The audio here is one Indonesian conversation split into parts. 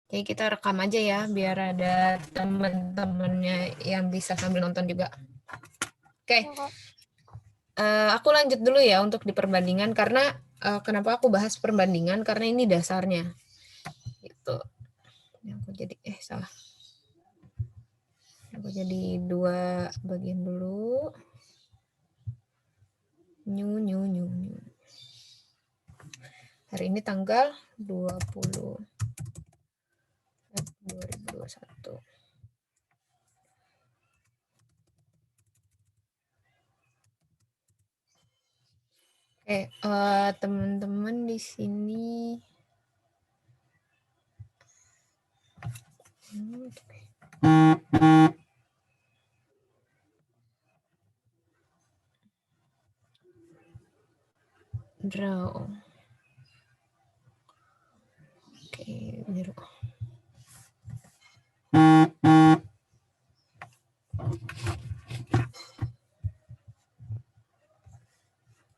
Oke, kita rekam aja ya, biar ada teman-temannya yang bisa sambil nonton juga. Oke, aku lanjut dulu ya untuk di perbandingan, karena kenapa aku bahas perbandingan, karena ini dasarnya. Gitu. Aku jadi, salah. Aku jadi 2 bagian dulu. New. Hari ini tanggal 20 2021. Oke, teman-teman di sini. Draw. Oke, biru.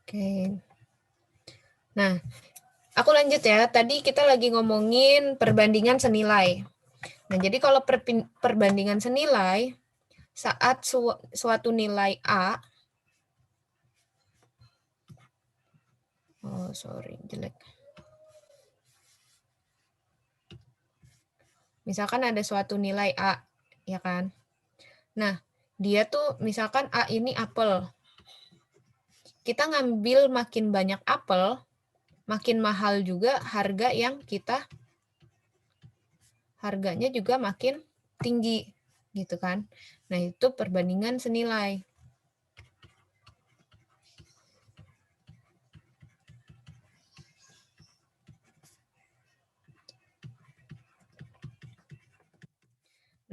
Oke. Nah, aku lanjut ya. Tadi kita lagi ngomongin perbandingan senilai. Nah, jadi kalau perbandingan senilai, saat suatu nilai A, oh sorry, jelek. Misalkan ada suatu nilai A, ya kan? Nah, dia tuh misalkan A ini apel. Kita ngambil makin banyak apel, makin mahal juga harganya juga makin tinggi, gitu kan? Nah, itu perbandingan senilai.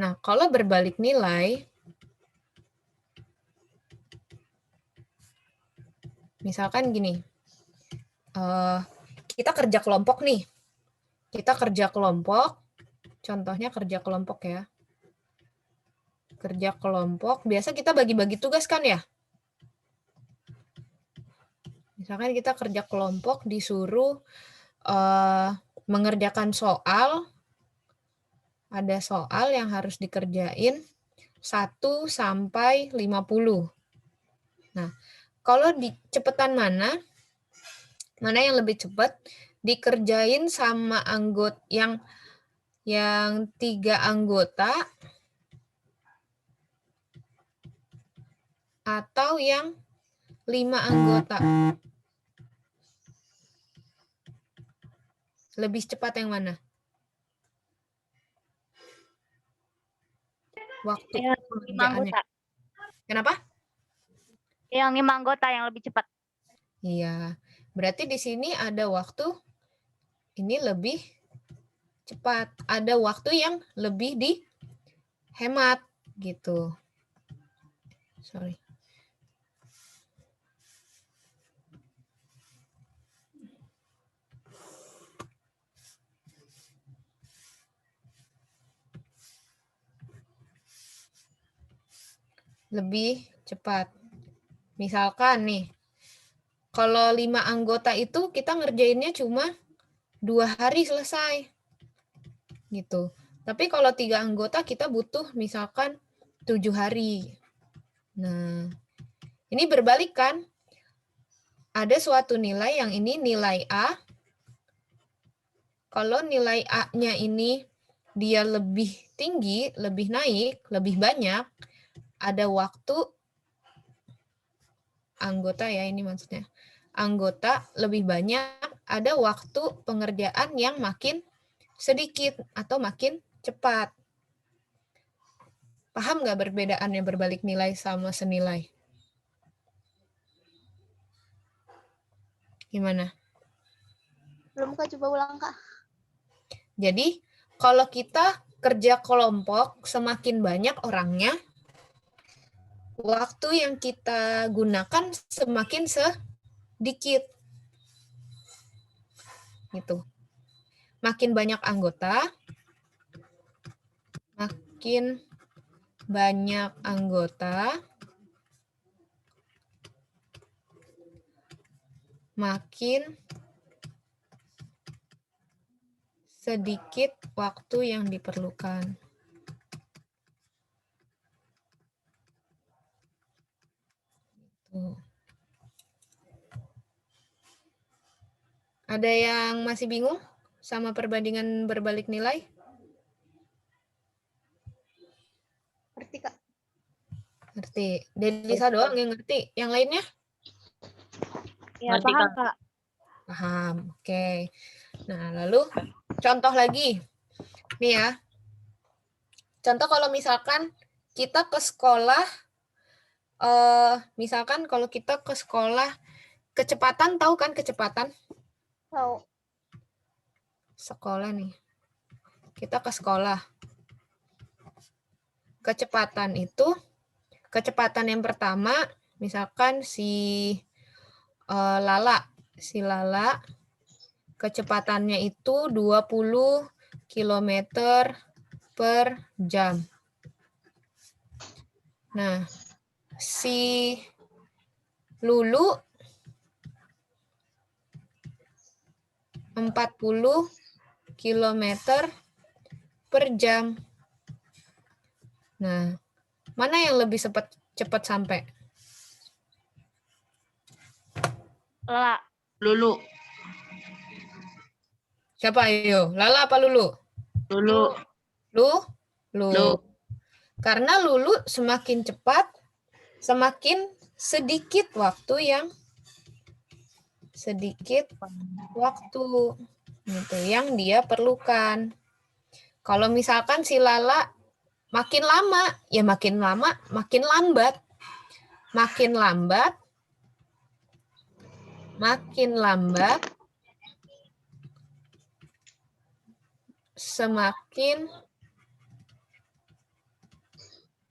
Nah, kalau berbalik nilai, misalkan gini, kita kerja kelompok nih. Kita kerja kelompok, contohnya kerja kelompok ya. Kerja kelompok, biasa kita bagi-bagi tugas kan ya? Misalkan kita kerja kelompok disuruh mengerjakan soal, ada soal yang harus dikerjain 1 sampai 50. Nah, kalau di cepetan mana yang lebih cepat, dikerjain sama anggota yang 3 anggota atau yang 5 anggota. Lebih cepat yang mana? Waktu pengerjaannya. Kenapa? Yang 5 anggota yang lebih cepat. Iya. Berarti di sini ada waktu ini lebih cepat. Ada waktu yang lebih dihemat gitu. Sorry. Lebih cepat. Misalkan nih, kalau 5 anggota itu kita ngerjainnya cuma 2 hari selesai. Gitu. Tapi kalau 3 anggota kita butuh misalkan 7 hari. Nah, ini berbalik kan? Ada suatu nilai yang ini nilai A. Kalau nilai A-nya ini dia lebih tinggi, lebih naik, lebih banyak, ada waktu anggota ya ini maksudnya. Anggota lebih banyak, ada waktu pengerjaan yang makin sedikit atau makin cepat. Paham nggak perbedaannya berbalik nilai sama senilai? Gimana? Belum Kak, coba ulang Kak. Jadi, kalau kita kerja kelompok semakin banyak orangnya, waktu yang kita gunakan semakin sedikit. Gitu. Makin banyak anggota, makin banyak anggota, makin sedikit waktu yang diperlukan. Tuh. Ada yang masih bingung sama perbandingan berbalik nilai? Ngerti, Kak. Ngerti. Delisa doang yang ngerti. Yang lainnya? Ya, Ngerti, paham, Kak. Kak. Paham. Oke. Nah, lalu contoh lagi. Nih ya. Contoh kalau misalkan kita ke sekolah, misalkan kalau kita ke sekolah, kecepatan, tahu kan kecepatan? Tahu. Sekolah nih. Kita ke sekolah. Kecepatan itu, kecepatan yang pertama, misalkan si Lala. Si Lala, kecepatannya itu 20 km per jam. Nah, si Lulu 40 km per jam. Nah, mana yang lebih cepat sampai? Lala. Lulu. Siapa ayo? Lala apa Lulu? Lulu. Lu. Karena Lulu semakin cepat, semakin sedikit waktu gitu yang dia perlukan. Kalau misalkan si Lala makin lama, ya makin lambat. Makin lambat, semakin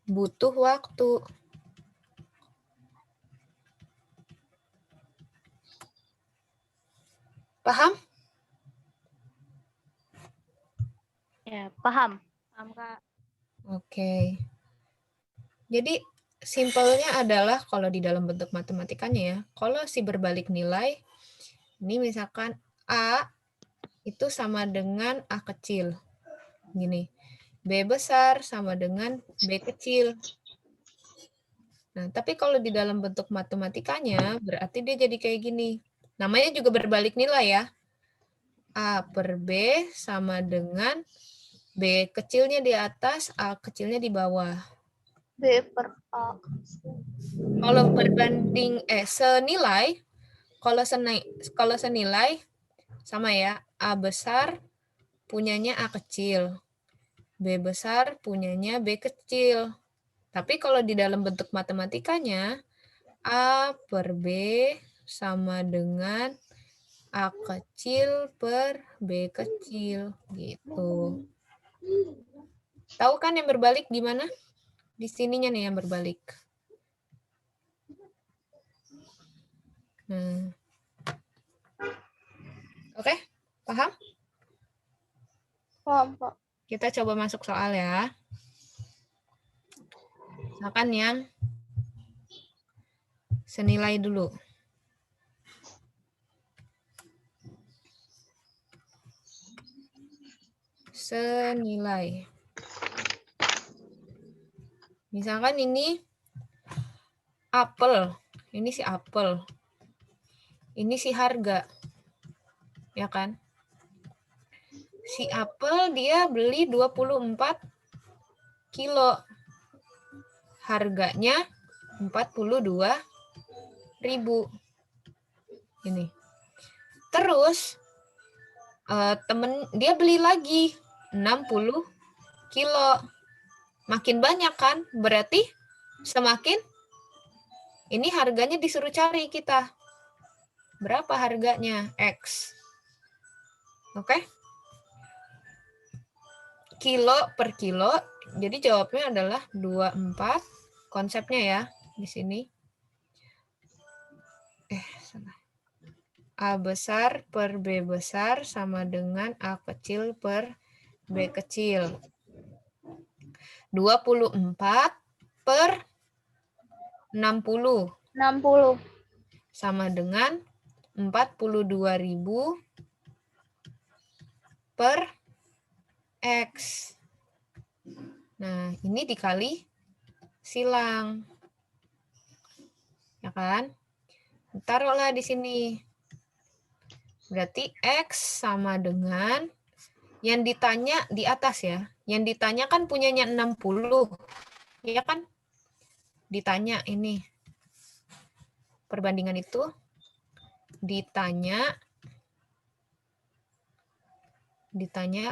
butuh waktu. Paham? Ya, paham. Paham, Kak. Oke. Jadi simpelnya adalah kalau di dalam bentuk matematikanya ya, kalau si berbalik nilai, ini misalkan A itu sama dengan A kecil. Gini, B besar sama dengan B kecil. Nah, tapi kalau di dalam bentuk matematikanya, berarti dia jadi kayak gini. Namanya juga berbalik nilai ya. A per B sama dengan B kecilnya di atas, A kecilnya di bawah. B per A. Kalau senilai, kalau senilai sama ya, A besar punyanya A kecil, B besar punyanya B kecil. Tapi kalau di dalam bentuk matematikanya, A per B sama dengan A kecil per B kecil gitu. Tahu kan yang berbalik gimana? Di sininya nih yang berbalik. Nah. Oke, paham? Paham, Pak. Kita coba masuk soal ya. Misalkan yang senilai dulu. Senilai. Misalkan ini apel. Ini si apel. Ini si harga. Ya kan? Si apel dia beli 24 kilo. Harganya 42.000. Ini. Terus dia beli lagi 60 kilo. Makin banyak kan? Berarti semakin ini harganya disuruh cari kita. Berapa harganya? X. Oke? Kilo per kilo. Jadi jawabnya adalah 24. Konsepnya ya di sini. Salah. A besar per B besar sama dengan A kecil per B kecil. 24 per 60. 60. Sama dengan 42.000 per X. Nah, ini dikali silang. Ya kan? Taruhlah di sini. Berarti X sama dengan yang ditanya di atas ya. Yang ditanya kan punyanya 60. Ya kan? Ditanya ini. Perbandingan itu ditanya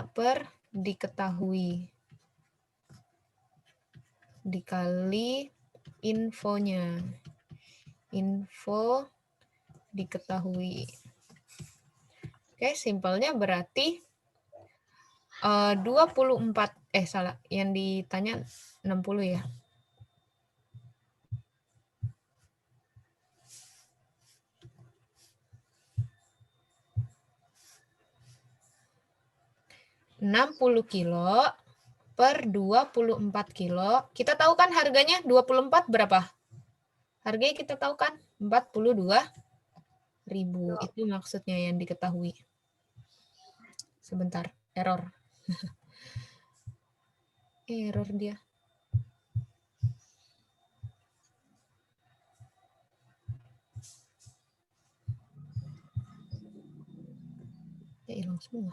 per diketahui. Dikali infonya. Info diketahui. Oke, simpelnya berarti 24 salah, yang ditanya 60 ya. $60 kilo per 24 kilo. Kita tahu kan harganya 24 berapa? Harganya kita tahu kan 42.000. Itu maksudnya yang diketahui. Sebentar, error. Error dia. Ya hilang semua.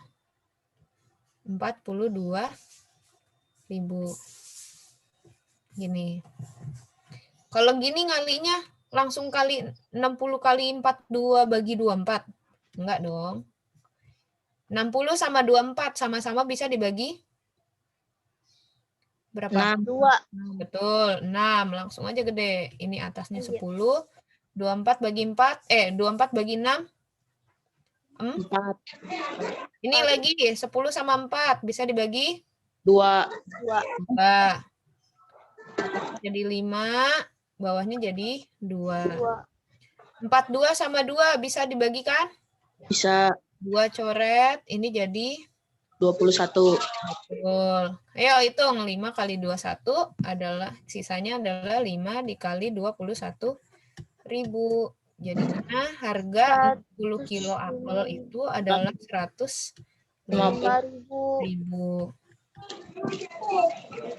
42.000. Gini. Kalau gini ngalinya langsung kali 60 kali 42 bagi 24. Enggak dong. 60 sama 24 sama-sama bisa dibagi berapa? 2. Betul, 6. Langsung aja gede. Ini atasnya 10. 24 bagi 4. 24 bagi 6. 4. Ini lagi 10 sama 4. Bisa dibagi? 2. Jadi 5. Bawahnya jadi 2. 42 sama 2 bisa dibagikan? Bisa. 2 coret. Ini jadi 21. Betul. Ayo hitung 5 kali 21 adalah sisanya adalah 5 dikali 21.000. Jadinya harga 10 kilo apel itu adalah 105.000.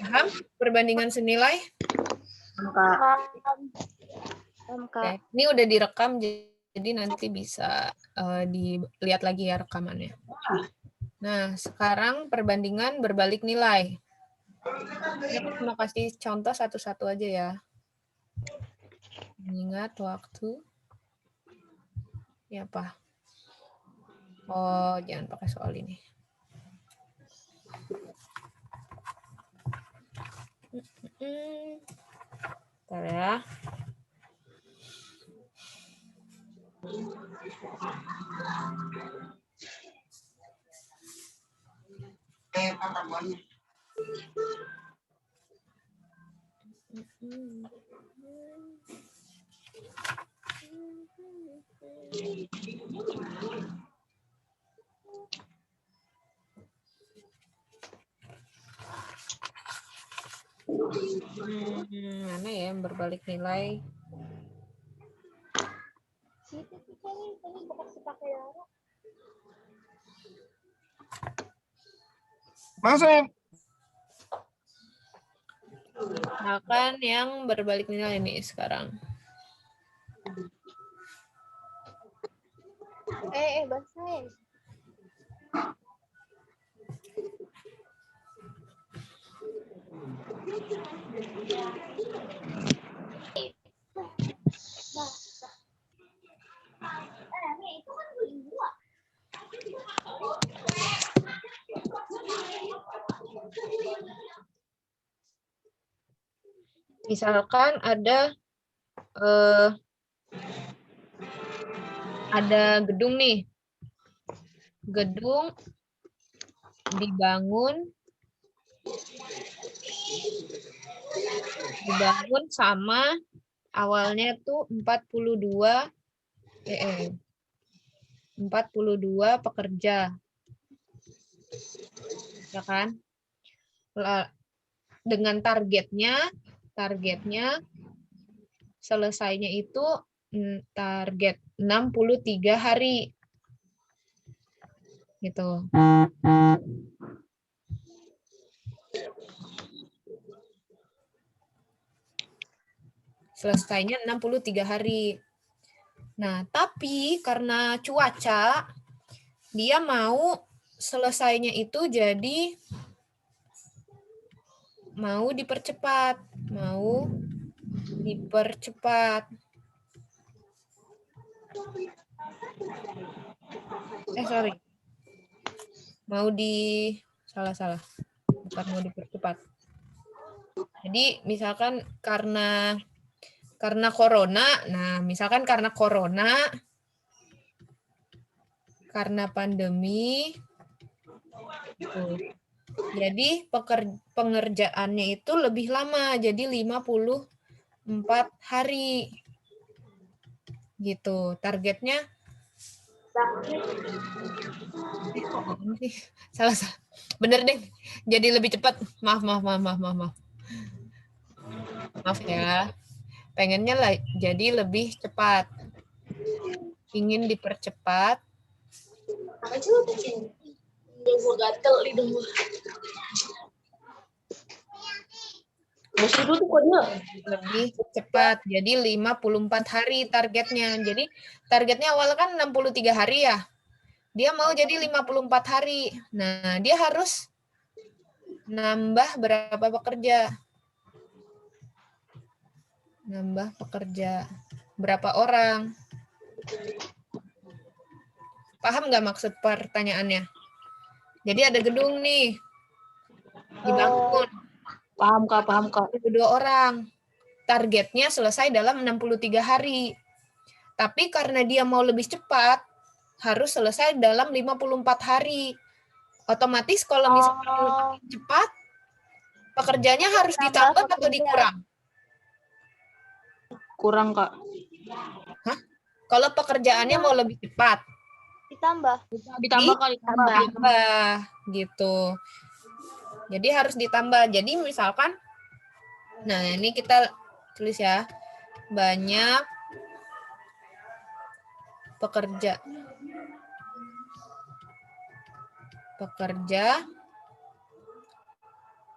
Paham perbandingan senilai? Oke. Ini udah direkam jadi nanti bisa dilihat lagi ya rekamannya. Nah, sekarang perbandingan berbalik nilai. Ini aku cuma kasih contoh satu-satu aja ya. Ingat waktu. Ini apa? Oh, jangan pakai soal ini. Bentar ya. Mana ya yang berbalik nilai? Masuk. Makan yang berbalik nilai ini sekarang. Basah. Misalkan ada gedung nih. Gedung dibangun sama awalnya tuh 42 pekerja. Ya kan? Dengan targetnya selesainya itu target 63 hari. Gitu. Selesainya 63 hari. Nah, tapi karena cuaca, dia mau selesainya itu jadi mau dipercepat. Sorry. Salah. Bukan mau dipercepat. Jadi misalkan karena corona, karena pandemi, jadi pengerjaannya itu lebih lama, jadi 54 hari. Gitu. Targetnya salah. Bener deh. Jadi lebih cepat. Maaf. Maaf ya. Pengennya lah jadi lebih cepat. Ingin dipercepat. Lebih cepat. Jadi 54 hari targetnya. Jadi targetnya awal kan 63 hari ya. Dia mau jadi 54 hari. Nah, dia harus nambah berapa pekerja? Berapa orang? Paham nggak maksud pertanyaannya? Jadi ada gedung nih. Dibangun. Paham Kak. 2 orang. Targetnya selesai dalam 63 hari. Tapi karena dia mau lebih cepat, harus selesai dalam 54 hari. Otomatis kalau misalnya cepat, pekerjanya harus ditambah atau dikurang? Kurang Kak. Hah? Kalau pekerjaannya mau lebih cepat? Ditambah. Ditambah Kak. Ditambah. Gitu. Jadi harus ditambah. Jadi misalkan, nah ini kita tulis ya, banyak pekerja.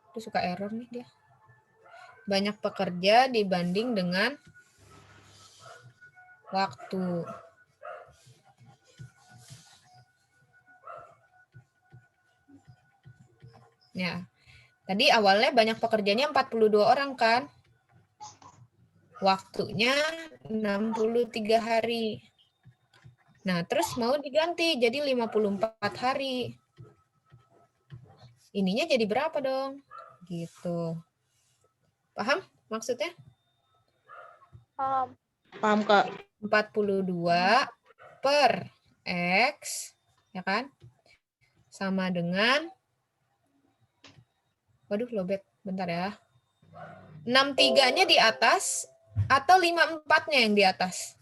Itu suka error nih dia. Banyak pekerja dibanding dengan waktu. Ya. Tadi awalnya banyak pekerjanya 42 orang kan? Waktunya 63 hari. Nah, terus mau diganti jadi 54 hari. Ininya jadi berapa dong? Gitu. Paham maksudnya? Paham Kak. 42 per X, ya kan? Sama dengan, waduh lobet, bentar ya. 63-nya di atas atau 54-nya yang di atas?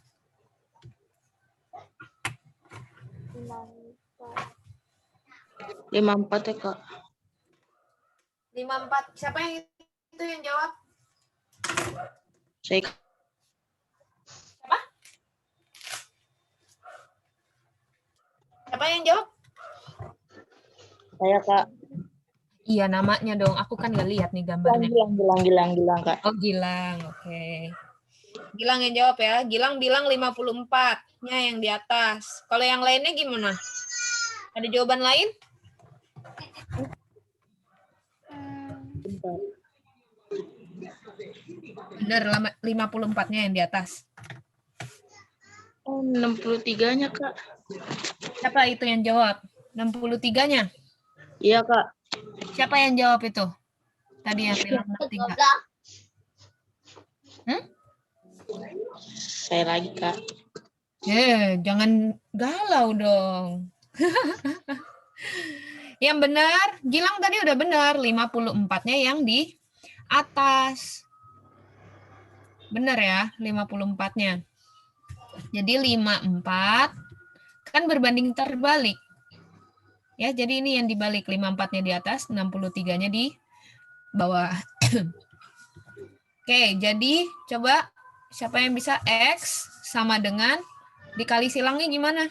54 ya Kak. 54. Siapa yang itu yang jawab? Saya Siapa? Siapa yang jawab? Saya Kak. Iya namanya dong. Aku kan nggak lihat nih gambarnya. Gilang Kak. Oh Gilang, oke. Gilang yang jawab ya. Gilang bilang 54-nya yang di atas. Kalau yang lainnya gimana? Ada jawaban lain? Benar, 54-nya yang di atas. Oh, 63-nya Kak. Siapa itu yang jawab? 63-nya? Iya Kak. Siapa yang jawab itu? Tadi yang bilang 63. Saya lagi Kak. Jangan galau dong. Yang benar, Gilang tadi udah benar. 54-nya yang di atas. Benar ya, 54-nya. Jadi 54 kan berbanding terbalik. Ya, jadi ini yang dibalik. 54-nya di atas, 63-nya di bawah. Oke, jadi coba siapa yang bisa X sama dengan dikali silangnya gimana?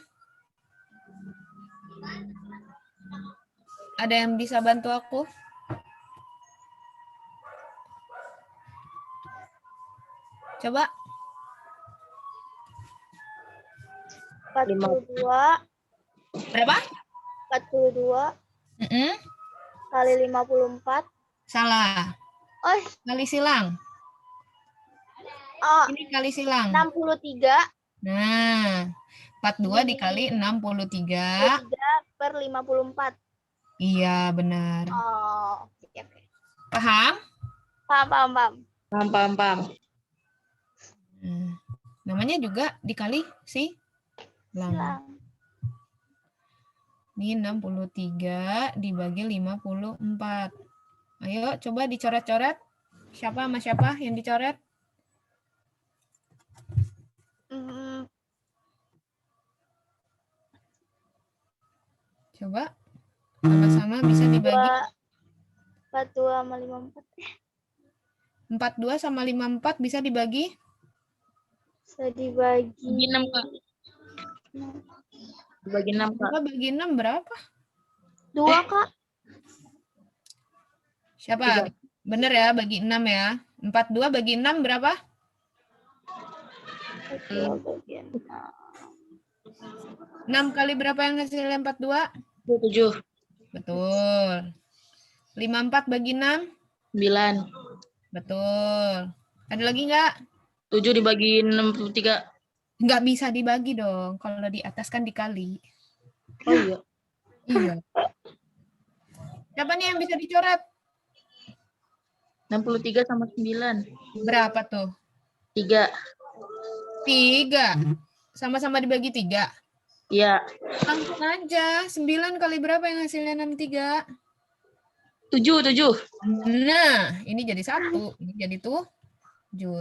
Ada yang bisa bantu aku? Coba. 42 Berapa? 42 Mm-mm. kali 54. Salah. Oh, Kali silang. oh Ini kali silang. 63 Nah, 42 dikali 63. 3 per 54. Iya, benar. Oh, oke. Paham? Paham. Paham. Namanya juga dikali silang. Silang. Ini 63 dibagi 54. Ayo, coba dicoret-coret. Siapa sama siapa yang dicoret? Coba. Sama-sama bisa dibagi. 42 sama 54. 42 sama 54 bisa dibagi? Bisa dibagi. Bagi 6, Kak. Dibagi 6, Kak. Coba bagi 6 berapa? 2, Kak. Siapa? Bener ya, bagi 6 ya. 42 bagi 6 berapa? 6 kali berapa yang hasilnya 42? 7. Betul. 54 bagi 6? 9. Betul. Ada lagi nggak? 7 dibagi 63. Nggak bisa dibagi dong. Kalau di atas kan dikali. Oh iya. Iya. Siapa nih yang bisa dicoret? 63 sama 9. Berapa tuh? 3. 3. Sama-sama dibagi 3. Iya. Langsung aja. 9 kali berapa yang hasilnya 63? 7. Nah, ini jadi 1. Ini jadi 7.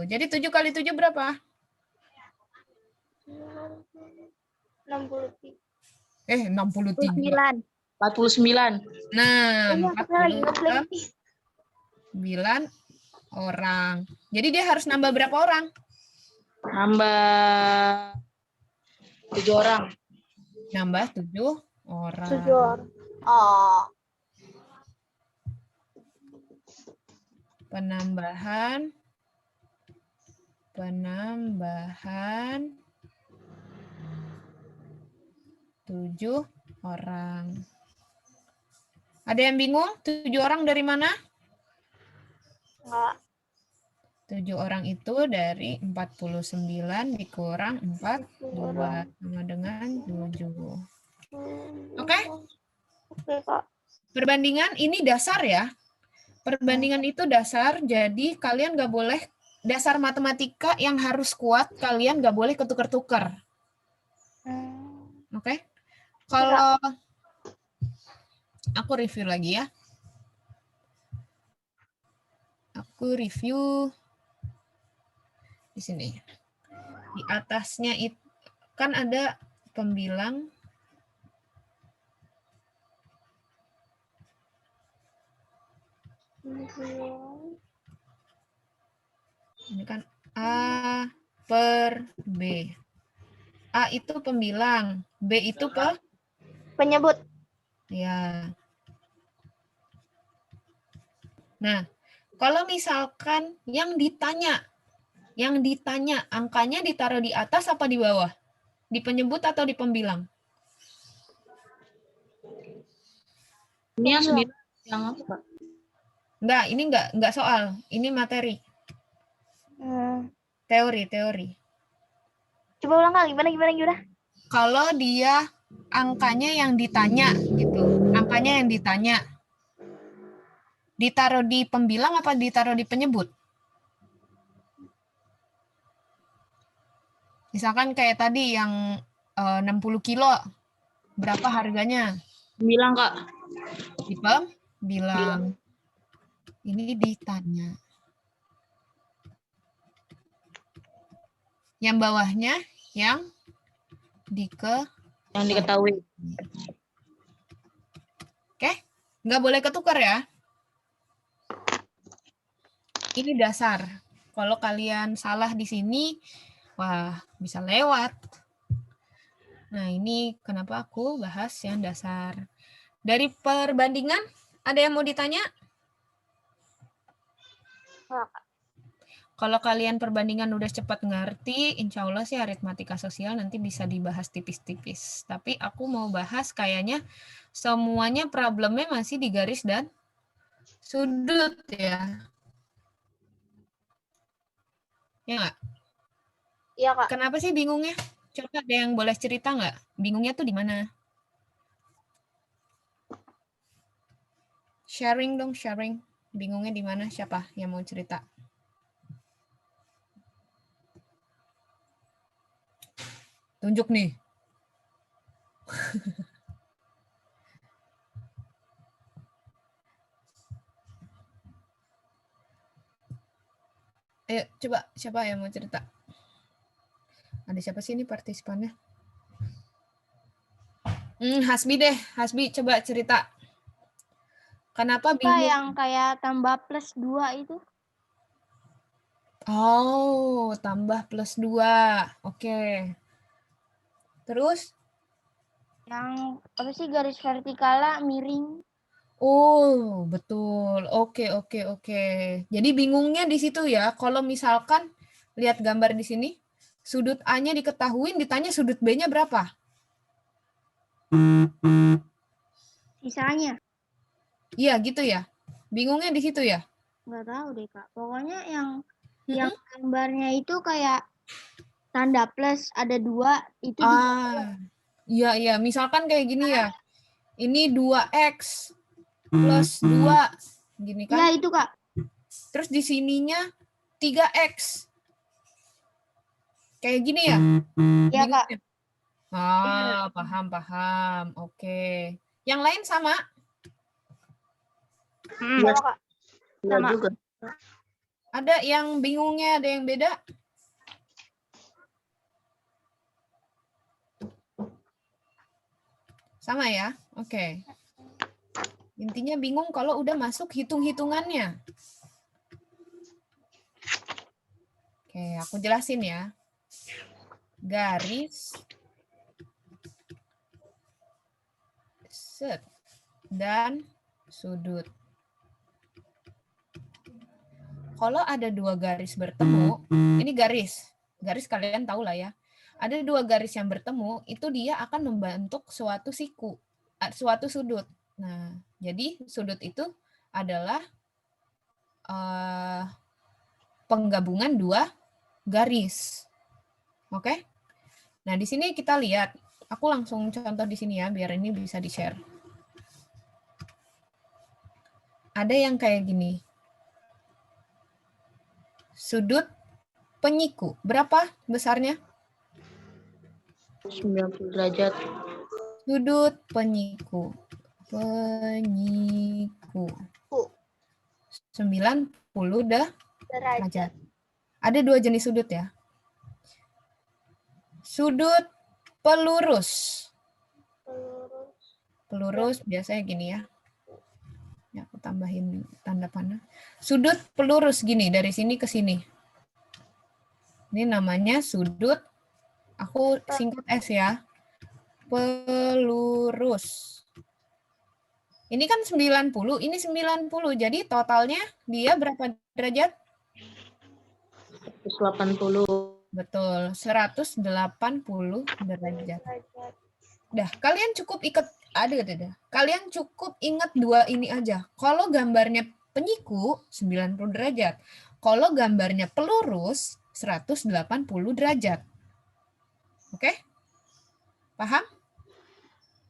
Jadi 7 kali 7 berapa? 63. 63. 49. Nah, Ini aku lagi ngeblank. 49 orang. Jadi dia harus nambah berapa orang? Nambah 7 orang. Nambah 7 orang. 7 orang. Oh. Penambahan 7 orang. Ada yang bingung? 7 orang dari mana? Enggak. 7 orang itu dari 49 dikurang 42 sama dengan 7. Oke? Oke, Kak. Perbandingan ini dasar ya. Perbandingan itu dasar, jadi kalian nggak boleh, dasar matematika yang harus kuat, kalian nggak boleh ketukar-tukar. Oke? Kalau aku review lagi ya. Aku review di sini. Di atasnya itu kan ada pembilang. Ini kan A per B. A itu pembilang, B itu Penyebut. ya. Nah, kalau misalkan yang ditanya angkanya ditaruh di atas apa di bawah? Di penyebut atau di pembilang? Ini yang 9 yang apa, Kak? Enggak, ini enggak soal. Ini materi. Teori. Coba ulang, Kak. Gimana? Kalau dia angkanya yang ditanya gitu. Angkanya yang ditanya. Ditaruh di pembilang apa ditaruh di penyebut? Misalkan kayak tadi yang 60 kilo. Berapa harganya? Bilang, Kak. Di pembilang. Ini ditanya. Yang bawahnya yang diketahui. Oke? Nggak boleh ketukar ya. Ini dasar. Kalau kalian salah di sini, wah, bisa lewat. Nah, ini kenapa aku bahas yang dasar. Dari perbandingan, ada yang mau ditanya? Kalau kalian perbandingan udah cepat ngerti, insya Allah sih aritmatika sosial nanti bisa dibahas tipis-tipis. Tapi aku mau bahas kayaknya semuanya problemnya masih di garis dan sudut ya. Ya nggak? Iya, Kak. Kenapa sih bingungnya? Coba ada yang boleh cerita nggak? Bingungnya tuh di mana? Sharing dong, sharing. Bingungnya di mana? Siapa yang mau cerita? Tunjuk nih. Ayo, coba siapa yang mau cerita? Ada siapa sih ini partisipannya? Hasbi deh. Hasbi coba cerita. Kenapa Kak, bingung? yang kayak tambah plus 2 itu. Oh, tambah plus 2. Oke. Terus? Yang apa sih garis vertikalnya miring. Oh, betul. Oke. Jadi bingungnya di situ ya. Kalau misalkan lihat gambar di sini, sudut A-nya diketahuin, ditanya sudut B-nya berapa? Sisanya. Iya, gitu ya. Bingungnya di situ ya. Nggak tahu deh, Kak. Pokoknya yang gambarnya itu kayak tanda plus ada 2 itu Iya. Misalkan kayak gini ya. Ini 2X plus 2. Gini kan? Iya, itu, Kak. Terus di sininya 3X. Kayak gini ya? Iya, Kak. Paham. Oke. Yang lain sama? Sama, Kak. Iya juga. Ada yang bingungnya, ada yang beda? Sama ya? Oke. Intinya bingung kalau udah masuk hitung-hitungannya. Oke, aku jelasin ya. Garis set dan sudut. Kalau ada dua garis bertemu, ini garis kalian tahu lah ya. Ada dua garis yang bertemu, itu dia akan membentuk suatu siku, suatu sudut. Nah, jadi sudut itu adalah penggabungan dua garis. Oke? Nah, di sini kita lihat. Aku langsung contoh di sini ya, biar ini bisa di-share. Ada yang kayak gini. Sudut penyiku. Berapa besarnya? 90 derajat. Sudut penyiku. 90 derajat. Ada dua jenis sudut ya. Sudut pelurus. Pelurus biasanya gini ya. Ya, aku tambahin tanda panah. Sudut pelurus gini, dari sini ke sini. Ini namanya sudut, aku singkat S ya. Pelurus. Ini kan 90, ini 90. Jadi totalnya dia berapa derajat? 180. Betul, 180 derajat. Dah, kalian cukup Kalian cukup ingat dua ini aja. Kalau gambarnya penyiku 90 derajat. Kalau gambarnya pelurus 180 derajat. Oke? Paham?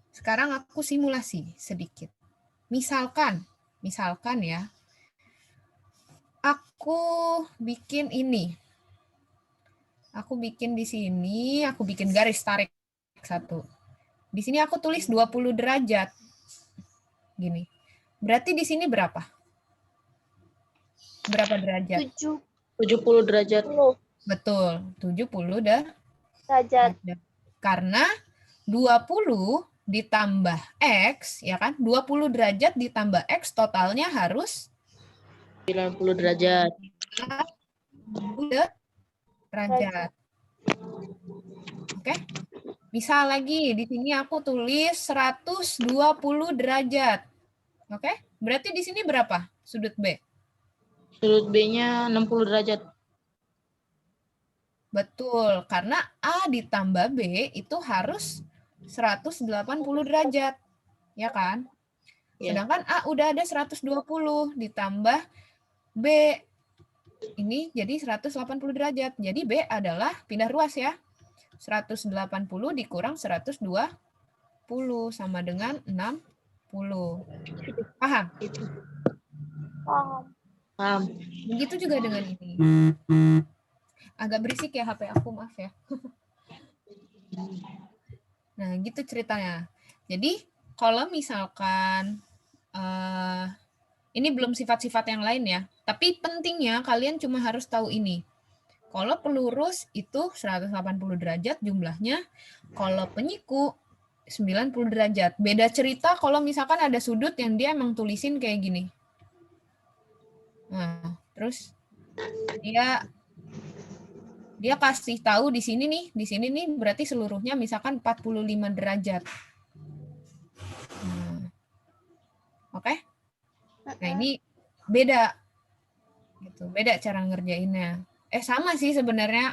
Sekarang aku simulasi sedikit. Misalkan ya. Aku bikin ini. Aku bikin di sini, aku bikin garis tarik satu. Di sini aku tulis 20 derajat. Gini. Berarti di sini berapa? Berapa derajat? 70 derajat. Betul, 70 Derajat. Karena 20 ditambah X, ya kan? 20 derajat ditambah X totalnya harus 90 derajat. 90 derajat. Oke? Bisa lagi, di sini aku tulis 120 derajat. Oke? Berarti di sini berapa sudut B? Sudut B-nya 60 derajat. Betul, karena A ditambah B itu harus 180 derajat, ya kan? Iya. Sedangkan A udah ada 120 ditambah B. Ini jadi 180 derajat. Jadi B adalah pindah ruas ya. 180 dikurang 120 sama dengan 60. Paham? Paham. Paham. Begitu juga dengan ini. Agak berisik ya HP aku, maaf ya. Nah, gitu ceritanya. Jadi, kalau misalkan ini belum sifat-sifat yang lain ya, tapi pentingnya kalian cuma harus tahu ini. Kalau pelurus itu 180 derajat jumlahnya, kalau penyiku 90 derajat. Beda cerita kalau misalkan ada sudut yang dia emang tulisin kayak gini. Nah, terus dia kasih tahu di sini nih berarti seluruhnya misalkan 45 derajat. Oke? Nah, ini beda. Gitu. Beda cara ngerjainnya. Sama sih sebenarnya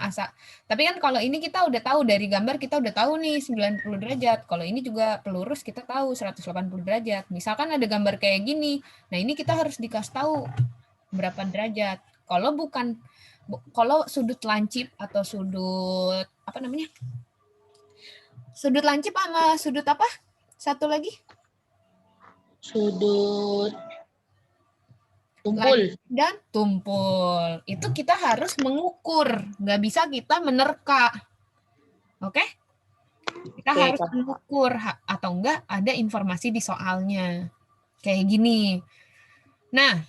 tapi kan kalau ini kita udah tahu dari gambar, kita udah tahu nih 90 derajat. Kalau ini juga pelurus kita tahu 180 derajat. Misalkan ada gambar kayak gini. Nah, ini kita harus dikasih tahu berapa derajat. Kalau sudut lancip atau sudut apa namanya? Sudut lancip sama sudut apa? Satu lagi? Sudut tumpul. Dan tumpul. Itu kita harus mengukur. Nggak bisa kita menerka. Oke? Kita harus mengukur. Atau enggak ada informasi di soalnya. Kayak gini. Nah,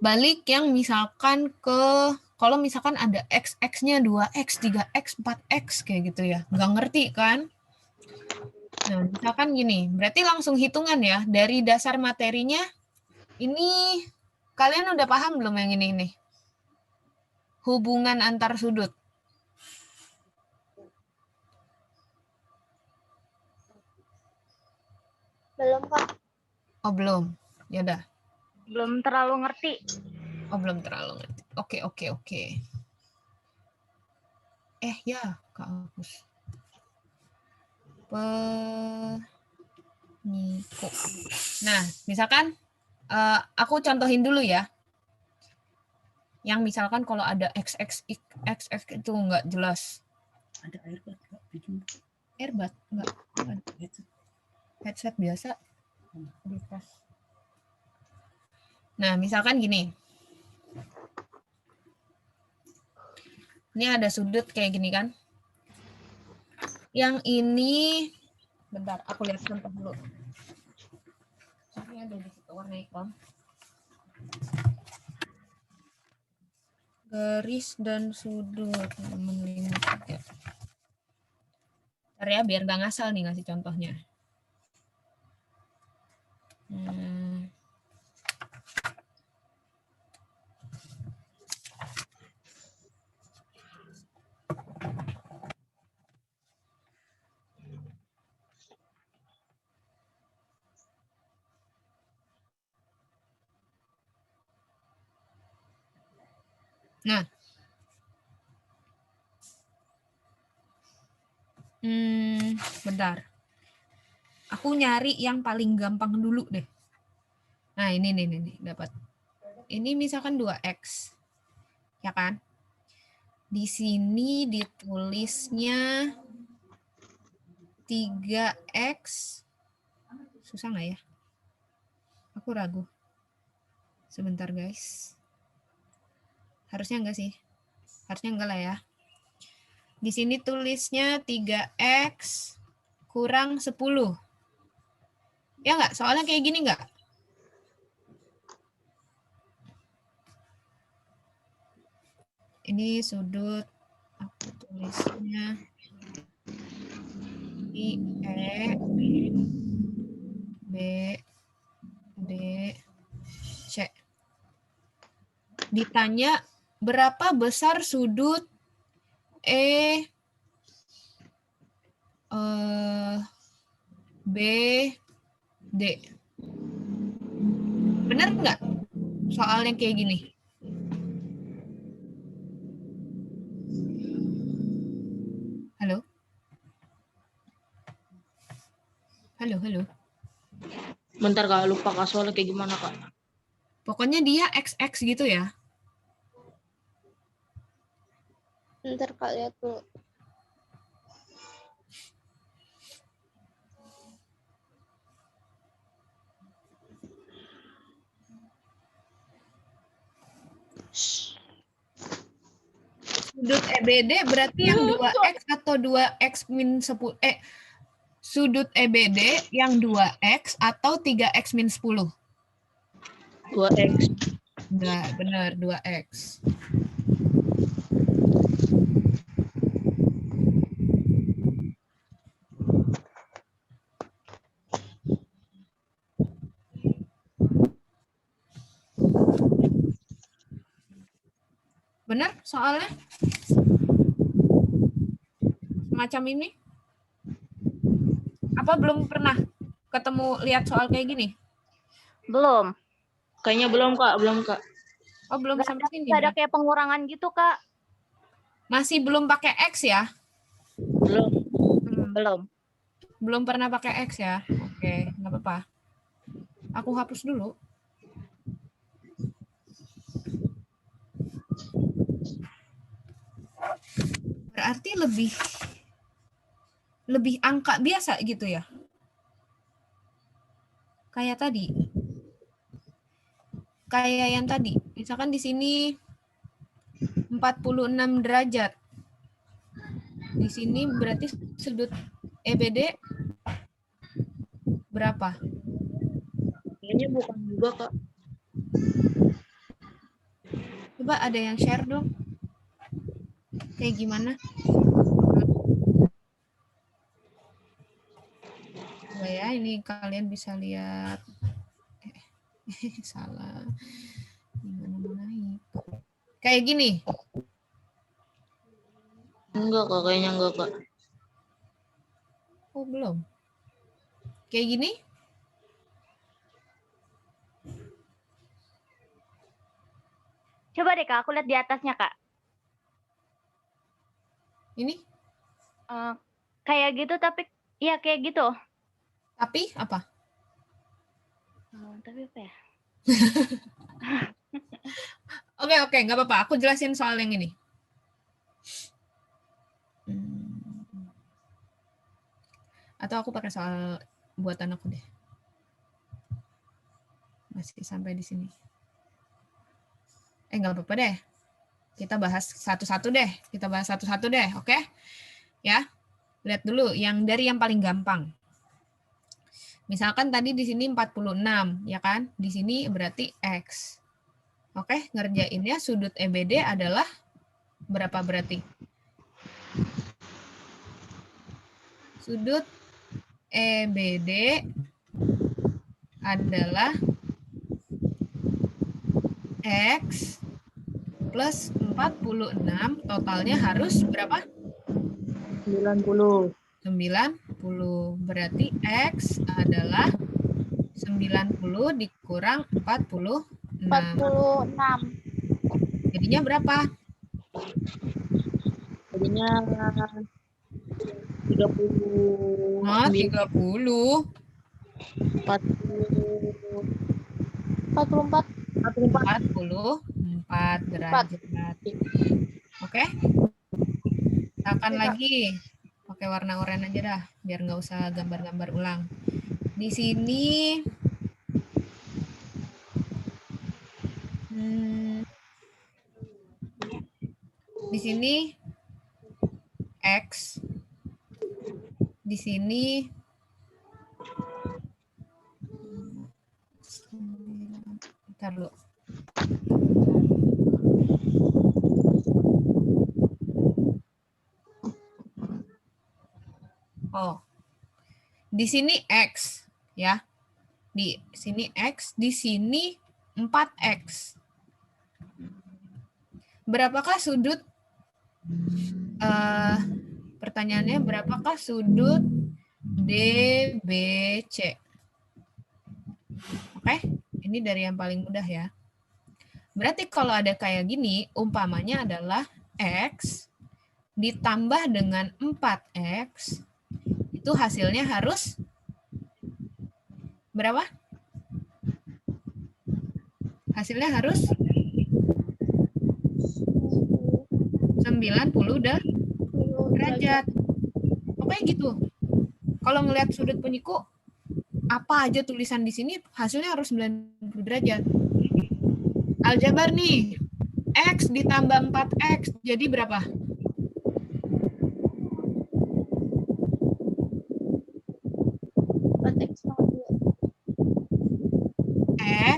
balik yang misalkan kalau misalkan ada X-nya 2X, 3X, 4X kayak gitu ya. Nggak ngerti kan? Nah, misalkan gini. Berarti langsung hitungan ya. Dari dasar materinya, ini kalian udah paham belum yang ini nih? Hubungan antar sudut. Belum, Kak. Oh, belum. Ya udah. Belum terlalu ngerti. Oh, belum terlalu ngerti. Oke. Ya, Kak Agus. Penyiku. Nah, misalkan aku contohin dulu ya. Yang misalkan kalau ada XX itu nggak jelas. Ada airbag nggak? Airbag nggak? Headset biasa. Nah, misalkan gini. Ini ada sudut kayak gini kan. Yang ini, bentar, aku lihat contoh dulu. Ini ada di situ warna hitam. Garis dan sudut. Ntar ya, biar nggak ngasal nih ngasih contohnya. Nah, bentar. Aku nyari yang paling gampang dulu deh. Nah, ini nih dapat. Ini misalkan 2X. Ya kan? Di sini ditulisnya 3X. Susah nggak ya? Aku ragu. Sebentar, guys. Harusnya enggak sih. Harusnya enggak lah ya. Di sini tulisnya 3X kurang 10. Ya enggak? Soalnya kayak gini enggak? Ini sudut. Aku tulisnya I, E, B, D, C. Ditanya berapa besar sudut B, D. Benar nggak soalnya kayak gini? Halo. Bentar Kak, lupa Kak soalnya kayak gimana Kak. Pokoknya dia XX gitu ya. Bentar Kak, lihat dulu. Sudut EBD berarti yang 2X atau 2X min 10. Sudut EBD yang 2X atau 3X min 10. 2X. Enggak, benar 2X. Benar soalnya? Semacam ini? Apa belum pernah ketemu lihat soal kayak gini? Belum. Kayaknya belum Kak. Oh, belum Nggak sampai ada, sini. nggak ada kayak pengurangan gitu, Kak. Masih belum pakai X ya? Belum. Belum. Belum pernah pakai X ya? Oke, nggak apa-apa. Aku hapus dulu. Berarti lebih angka biasa gitu ya? Kayak tadi. Kayak yang tadi. Misalkan di sini 46 derajat. Di sini berarti sudut EBD berapa? Kayaknya bukan juga Kak. Coba ada yang share dong. Kayak gimana? Coba ya, ini kalian bisa lihat. Salah. Gimana mau naik? Kayak gini. Enggak Kak, kayaknya enggak Kak. Oh, belum. Kayak gini? Coba deh, Kak, aku lihat di atasnya, Kak. Ini? Kayak gitu, tapi iya kayak gitu. Tapi apa? Tapi apa ya? Oke, nggak apa-apa. Aku jelasin soal yang ini. Atau aku pakai soal buatan aku deh. Masih sampai di sini. Nggak apa-apa deh. Kita bahas satu-satu deh. Oke? Ya. Lihat dulu yang dari yang paling gampang. Misalkan tadi di sini 46, ya kan? Di sini berarti X. Oke, ngerjainnya sudut EBD adalah berapa berarti? Sudut EBD adalah X plus 46, totalnya harus berapa? 90. 90. Berarti X adalah 90 dikurang 46. 46. Jadinya berapa? Jadinya 30. Nah, 30. 44. 44 derajat. Oke? Misalkan lagi. Pakai warna oranye aja dah, biar nggak usah gambar-gambar ulang. Di sini di sini X, di sini bentar dulu. Oh, di sini X ya, di sini X, di sini 4X. Berapakah sudut? Pertanyaannya berapakah sudut DBC? Oke, ini dari yang paling mudah ya. Berarti kalau ada kayak gini, umpamanya adalah X ditambah dengan 4X, itu hasilnya harus berapa? Hasilnya harus 90 derajat. Pokoknya gitu. Kalau ngelihat sudut penyiku, apa aja tulisan di sini hasilnya harus 90 derajat. Aljabar nih. X ditambah 4X jadi berapa?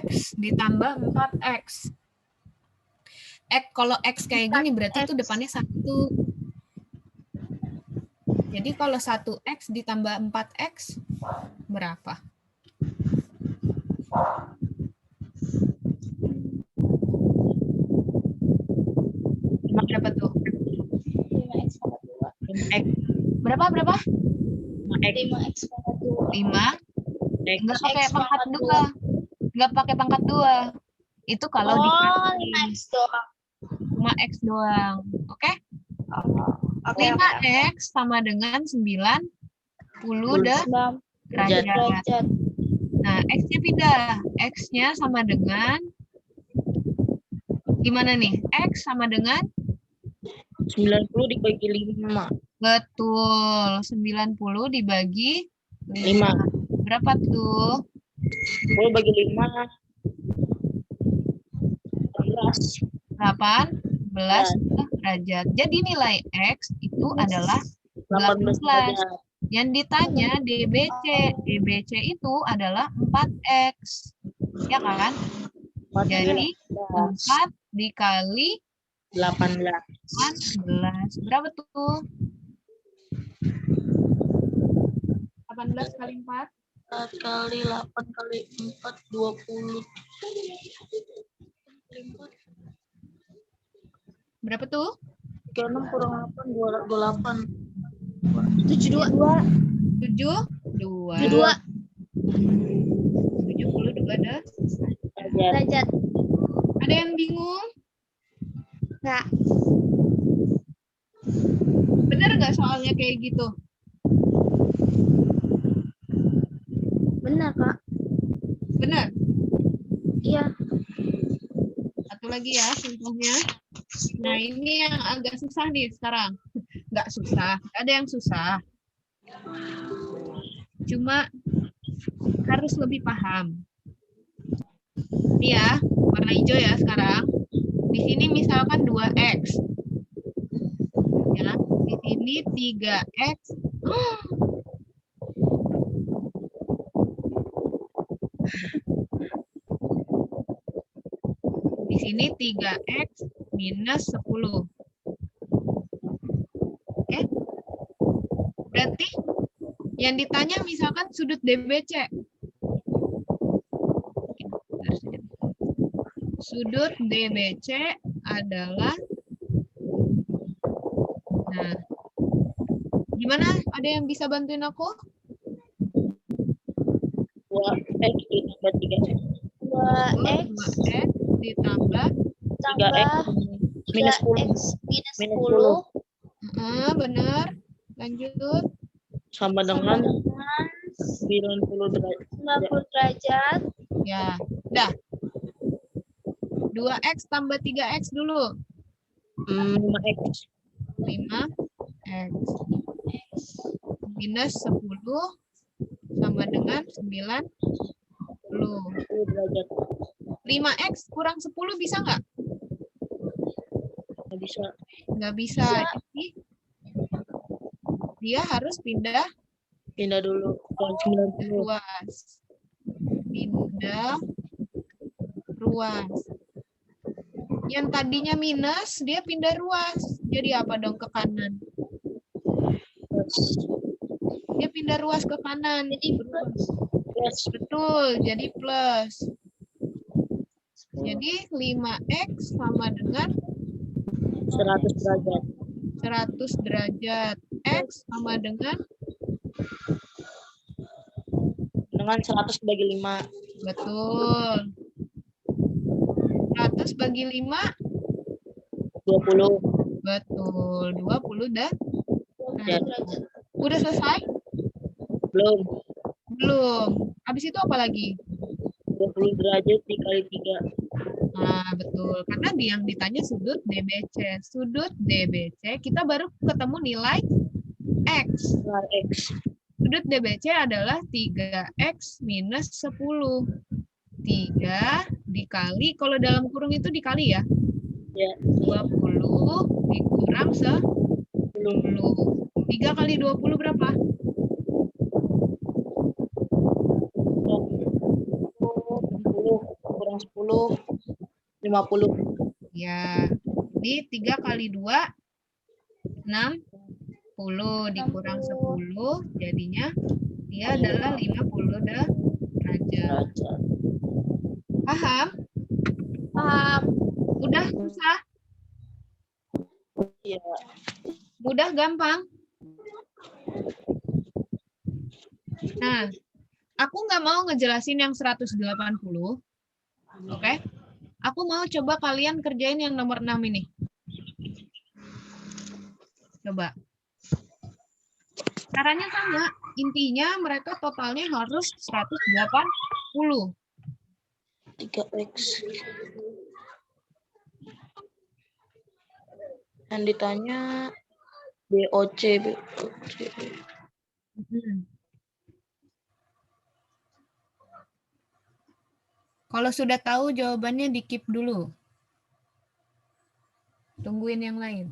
X ditambah 4X. Kalau X kayak gini berarti itu depannya 1. Jadi kalau 1X ditambah 4X berapa? Berapa tuh? 5x pangkat 2. X. Berapa? 5x pangkat 2. 5. Enggak pakai X pangkat pangkat 2. Enggak pakai pangkat 2. Itu kalau Oh, dikali 5x doang. cuma X doang. Oke? Oke, 5X sama dengan 90 derajat. derajat. Nah, X-nya pindah. X-nya sama dengan gimana nih? X sama dengan 90 dibagi 5. betul. 90 dibagi 5. berapa tuh? 10 bagi 5. 18. 18 derajat. Jadi nilai X itu adalah 18 derajat. Yang ditanya DBC. DBC itu adalah 4X. Ya kan? Jadi 4 dikali 18. 18. Berapa tuh? 18 kali 4? 4 kali 8 kali 4, 20. Berapa tuh? 36 kurang 8, 28. 72. 72. 72 72 Derajat. derajat. Ada yang bingung? Enggak. Bener nggak soalnya kayak gitu? Benar, Kak. Bener? Iya. Satu lagi ya contohnya. Nah ini yang agak susah nih sekarang. Nggak susah, ada yang susah. Cuma harus lebih paham. Ini ya, warna hijau ya sekarang. Di sini misalkan 2X. Ya, di sini 3X. Di sini 3X minus 10. Oke? Berarti yang ditanya misalkan sudut DBC. Sudut DBC adalah, nah, gimana? Ada yang bisa bantuin aku? 2x ditambah 3x. 2x 2X ditambah, tambah Minus 10. 3x minus Minus 10 benar. Lanjut. Sama sama dengan dengan 90 derajat. 90 derajat. Ya, dah. 2X tambah 3X dulu. 5x. 5X. Minus 10 sama dengan 90. 10 derajat. 5X kurang 10 bisa nggak? Nggak bisa. Nggak bisa. Jadi, dia harus pindah Pindah dulu ke 90. ruas. Pindah ruas. Yang tadinya minus, dia pindah ruas. Jadi apa dong ke kanan? Dia pindah ruas ke kanan. Jadi Plus. betul, jadi plus. Jadi 5X sama dengan 100 derajat. 100 derajat. X sama dengan, 100 bagi 5. betul. 100 bagi 5, 20. betul. 20 dah. Ya. Udah selesai? Belum. Belum. Habis itu apa lagi? 20 derajat dikali 3. Nah, betul. Karena yang ditanya sudut DBC. Sudut DBC, kita baru ketemu nilai X. Nilai X. Sudut DBC adalah 3X minus 10. 3 dikali, kalau dalam kurung itu dikali ya? Ya. 20 dikurang 10. 3 kali 20 berapa? 10 kurang 10, 50. Ya, di 3 kali 2, 60 dikurang 10, jadinya dia adalah 50 derajat. Paham? Paham. Udah susah? Iya. Mudah gampang? Nah, aku nggak mau ngejelasin yang 180, oke? Aku mau coba kalian kerjain yang nomor 6 ini. Coba. Caranya sama. Intinya mereka totalnya harus 180. 3X. Yang ditanya BOC. Kalau sudah tahu jawabannya di-keep dulu. Tungguin yang lain.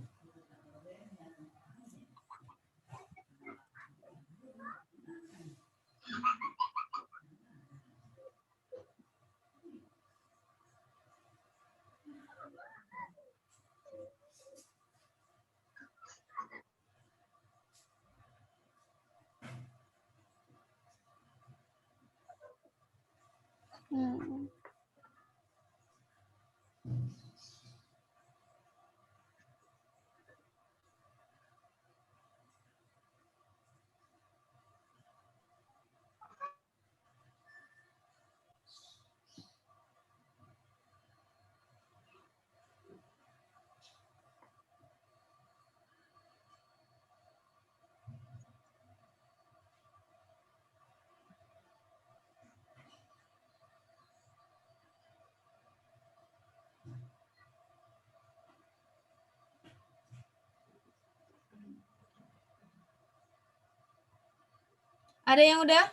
Ada yang udah?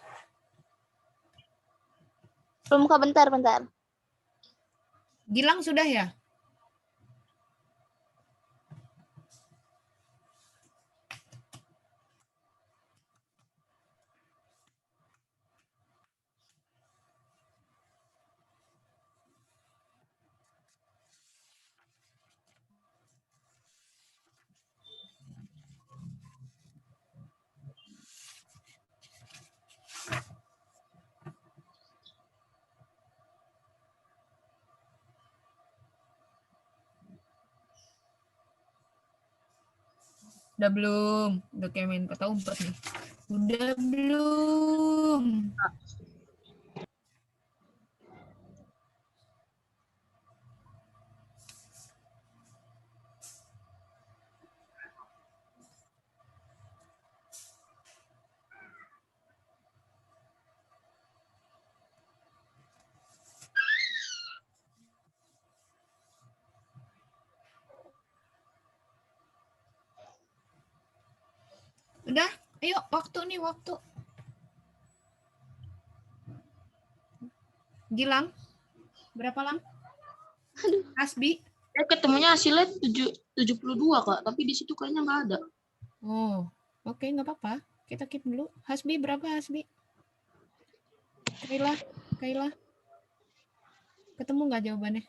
Belum Kak, bentar. Gilang sudah ya? Udah belum? Udah kayak main petak umpet nih. Udah belum? Udah? Ayo, waktu. Gilang? Berapa lang? Hasbi? Ketemunya hasilnya 72, Kak. Tapi di situ kayaknya nggak ada. Oh, oke, nggak apa-apa. Kita keep dulu. Hasbi berapa, Hasbi? Kaila? Ketemu nggak jawabannya?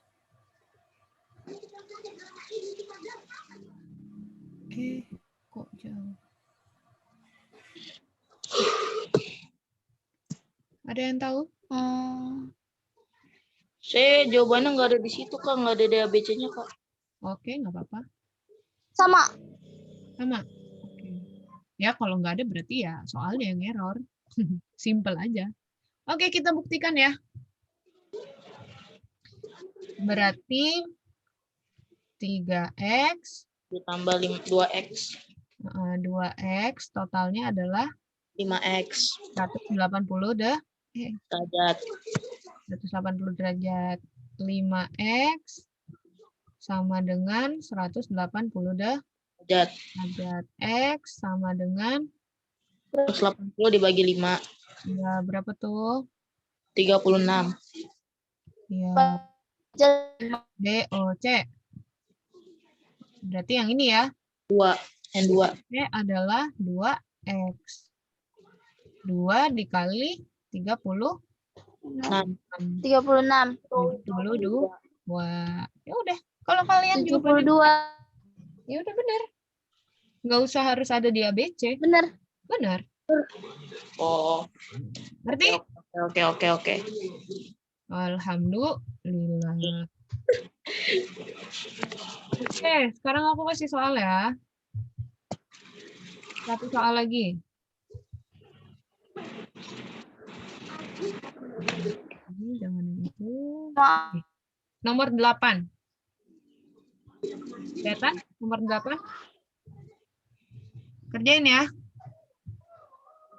Kok jauh? Ada yang tahu? Saya jawabannya nggak ada di situ, Kak. Nggak ada DABC-nya, Kak. Oke, nggak apa-apa. Sama. Oke. Ya, kalau nggak ada berarti ya soalnya yang error. Simple aja. Oke, kita buktikan ya. Berarti 3X Ditambah 2X. 2X totalnya adalah 5X. 180 derajat. 180 derajat. 5x sama dengan 180 Derajat. derajat. X sama dengan 180 dibagi 5. ya berapa tuh? 36. Ya, Jadi DOC. Berarti yang ini ya. 2. N2. C adalah 2x. 2 dikali 36. 6. 36. 72. Ya udah. Kalau kalian jawabannya 72. ya udah benar. Nggak usah harus ada di ABC. Bener. Benar. Oh. Berarti Oke. alhamdulillah. Oke, sekarang aku kasih soal ya. Satu soal lagi. Ini jangan itu. Nomor 8. Kelihatan? Nomor 8. Kerjain ya.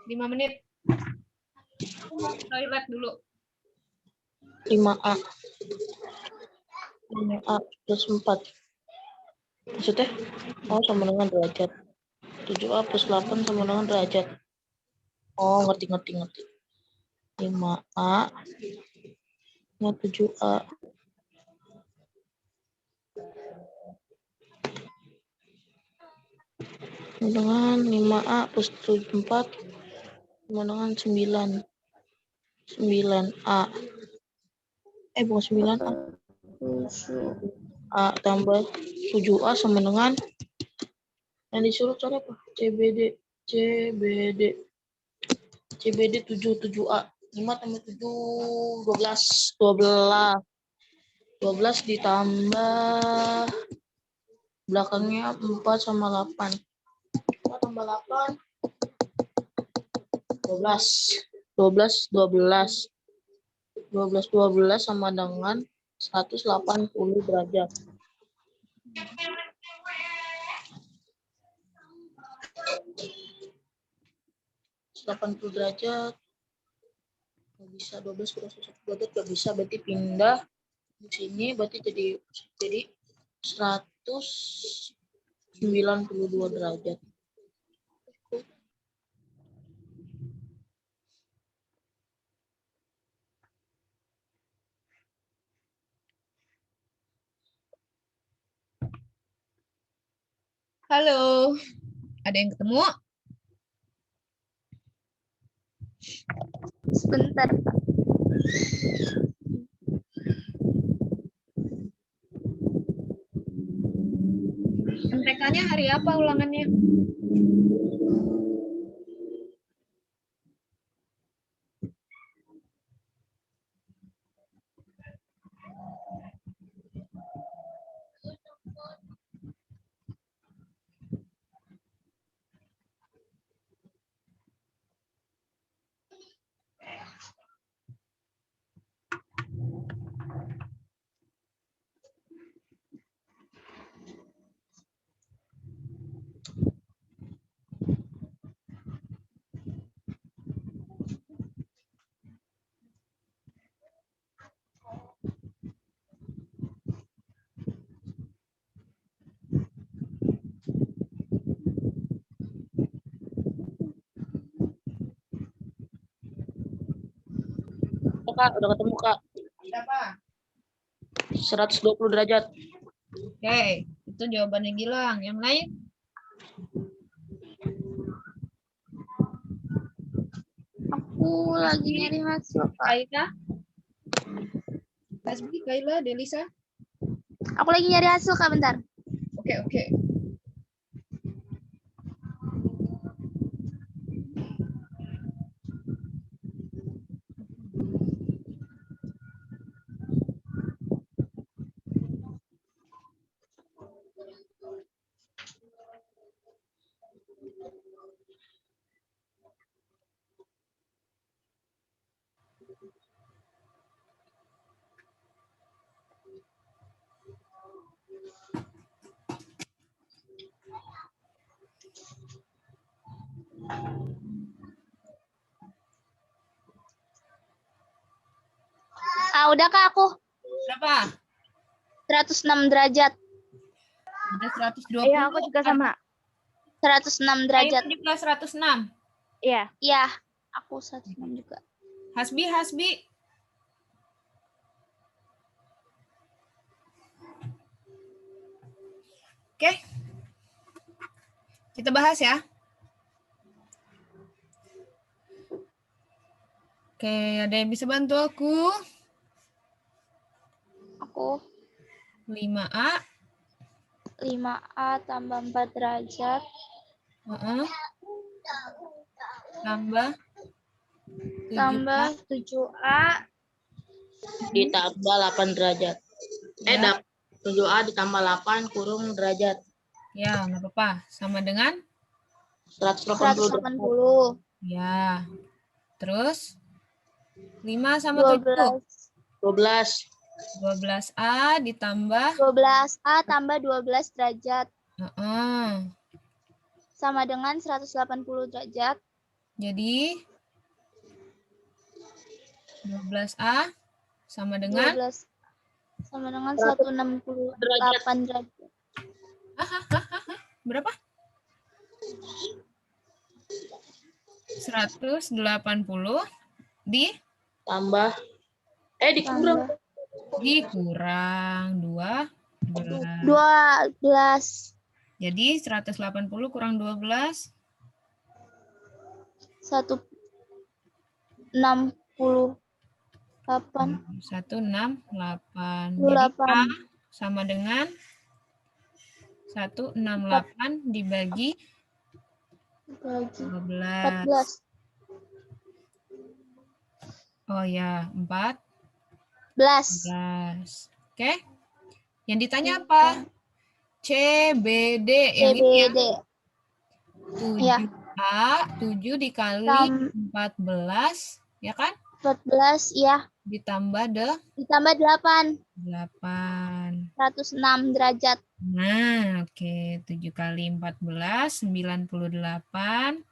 5 menit. Aku mau ke toilet dulu. 5A. 5A plus 4. Maksudnya? Oh, sama dengan derajat. 7A plus 8 sama dengan derajat. Oh, ngerti. 5A. Ini 7A. Dengan 5A plus 4 sama dengan 9. 9A. Bukan 9A. A tambah 7A sama dengan yang disuruh cari apa? CBD 7A. 5 tambah 7 12 ditambah belakangnya 4 sama 8. 4 tambah 8 12 sama dengan 180 derajat. Derajat nggak bisa 12 kurang 1 derajat nggak bisa, berarti pindah di sini, berarti jadi 192 derajat. Halo. Ada yang ketemu? Sebentar, Pak. MTK-nya hari apa ulangannya? Kak, udah ketemu Kak. Berapa? 120 derajat. Oke, itu jawabannya Gilang. Yang lain? Aku lagi nyari hasil, Pak. Kaila? Hasbi, Kaila, Delisa? Aku lagi nyari hasil, Kak, bentar. Oke. udah Kak aku. Berapa? 106 derajat. Ada 120. Iya, aku juga sama. 106 derajat. Ayu juga 106. Iya. Iya, aku 106 juga. Hasbi. Oke. Kita bahas ya. Oke, ada yang bisa bantu aku? Aku 5A. 5A tambah 4 derajat. Tambah 7A. Tambah 7A. Ditambah 8 derajat. Ya. 7A ditambah 8 kurung derajat. Ya, nggak apa-apa. Sama dengan? 180 derajat. 180. Ya. Terus? 5 sama 7. 12. 12A ditambah? 12A tambah 12 derajat. Sama dengan 180 derajat. Jadi 12A sama dengan? 12 sama dengan 168 derajat. Berapa? 180 Tambah. dikurang 12. 12. Jadi 180 kurang 12. 168. 168. Jadi A sama dengan 168 dibagi 12. 14. Oh ya, 14. 11. Oke. Yang ditanya apa? CBD. Yang ini ya. CBD. Ya. 7A, 7 dikali 14, ya kan? 14 ya. Ditambah 8. 8. 106 derajat. Nah, oke. 7 kali 14, 98.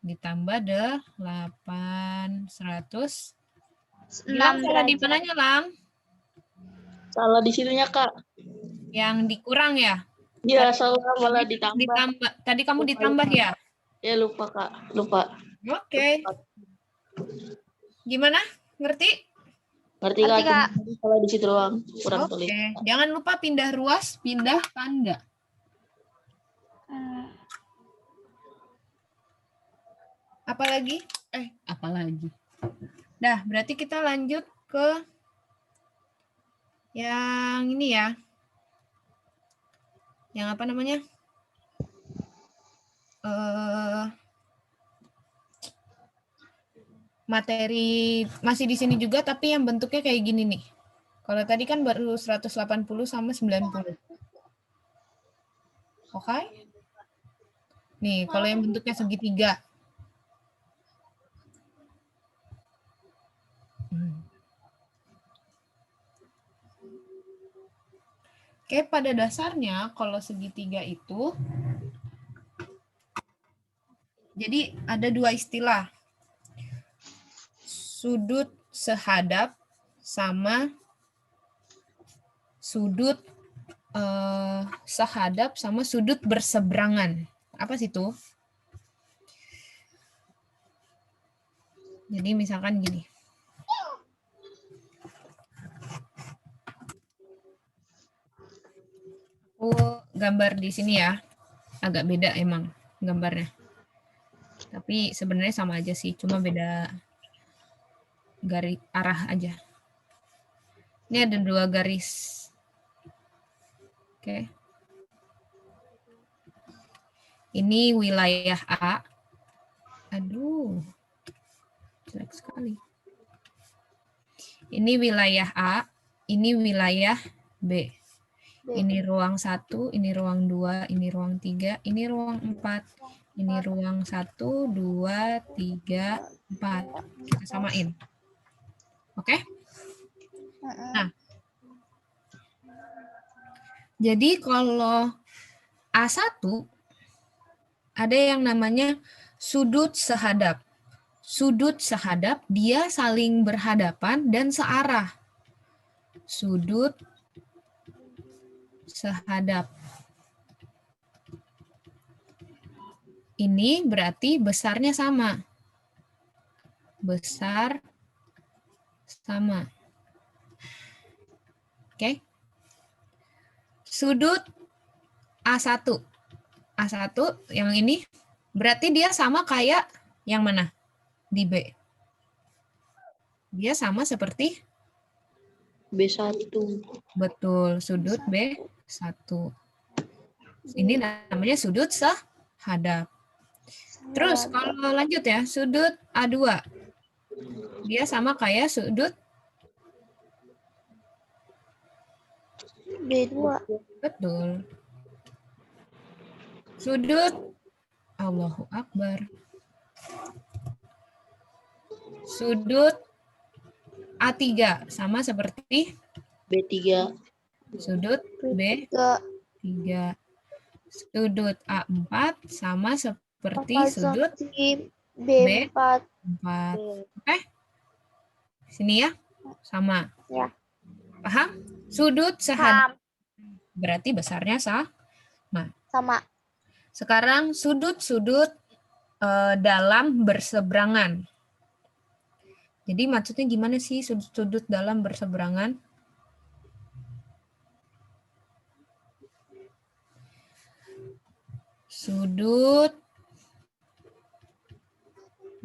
Ditambah 8, 100. 6 Bilang salah di derajat. mananya, Lang? Salah di situnya, Kak. Yang dikurang ya? Iya, salah malah ditambah. Tadi kamu ditambah ya? Ya lupa, Kak. Lupa. Oke. Gimana? Ngerti? Ngerti, Ngerti, Kak. Kak. Cuma salah di situ doang. Kurang Oke. tulis. Jangan lupa pindah ruas, pindah tanda. Apalagi? Apalagi. Dah, berarti kita lanjut ke yang ini ya. Yang apa namanya? Materi masih di sini juga, tapi yang bentuknya kayak gini nih. Kalau tadi kan baru 180 sama 90. Oke? Nih, kalau yang bentuknya segitiga. Oke, pada dasarnya kalau segitiga itu, jadi ada dua istilah. Sudut sehadap sama sudut sehadap sama sudut berseberangan. Apa sih itu? Jadi misalkan gini. Aku gambar di sini ya. Agak beda emang gambarnya. Tapi sebenarnya sama aja sih, cuma beda garis arah aja. Ini ada dua garis. Oke. Ini wilayah A. Aduh. Jelek sekali. Ini wilayah A, ini wilayah B. Ini ruang 1, ini ruang 2, ini ruang 3, ini ruang 4. Ini ruang 1, 2, 3, 4. Kita samain. Oke? Nah. Jadi kalau A1 ada yang namanya sudut sehadap. Sudut sehadap dia saling berhadapan dan searah. sudut sehadap. Ini berarti besarnya sama. Besar sama. Oke. Sudut A1. A1 yang ini berarti dia sama kayak yang mana? Di B. Dia sama seperti B1. betul sudut B1. Ini namanya sudut sehadap. Terus kalau lanjut ya, sudut A2. Dia sama kayak sudut B2. betul. Sudut Allahu Akbar. Sudut A3 sama seperti B3. sudut B3. Sudut A4 sama seperti sudut B4. 4. Oke? Sini ya. Sama. Ya. Paham? Sudut sehadap berarti besarnya Sama. Sekarang sudut-sudut dalam berseberangan. Jadi maksudnya gimana sih sudut-sudut dalam berseberangan? Sudut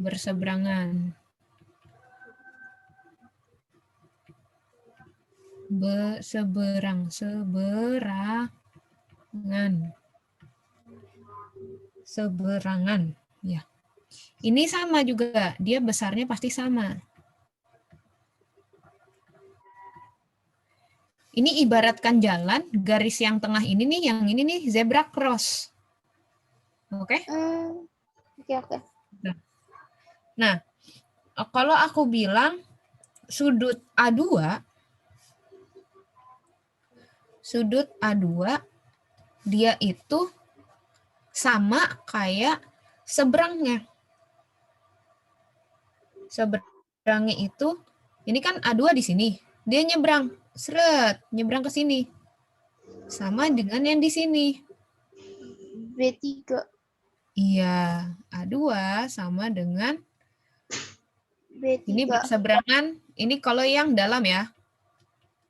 berseberangan. Seberangan. Ya. Ini sama juga, dia besarnya pasti sama. Ini ibaratkan jalan, garis yang tengah ini nih, yang ini nih zebra cross. Oke? Oke. Nah, kalau aku bilang sudut A2 dia itu sama kayak seberangnya. Seberangnya itu, ini kan A2 di sini, dia nyebrang, nyebrang ke sini. Sama dengan yang di sini. B3. Iya, A2 sama dengan B3. ini berseberangan, ini kalau yang dalam ya.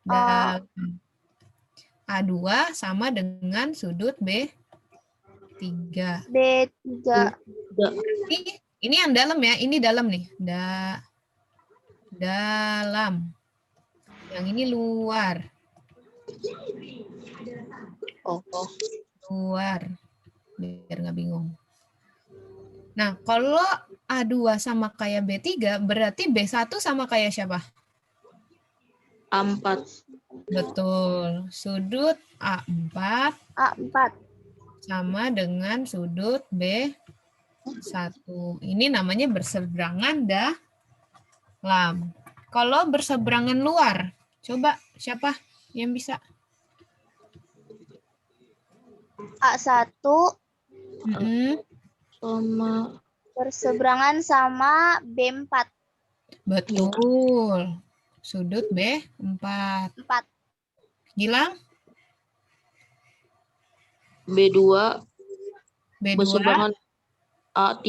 Dalam. A2 sama dengan sudut B3. B3. Ini yang dalam ya, ini dalam nih. Dalam. Yang ini luar. Luar. Biar nggak bingung. Nah, kalau A2 sama kayak B3, berarti B1 sama kayak siapa? A4. Betul. Sudut A4 sama dengan sudut B1. Ini namanya berseberangan dalam. Kalau berseberangan luar, coba siapa yang bisa? A1 Sama. berseberangan sama B4. Betul. Sudut B4. 4. Gilang? B2. B2. Berseberangan A3.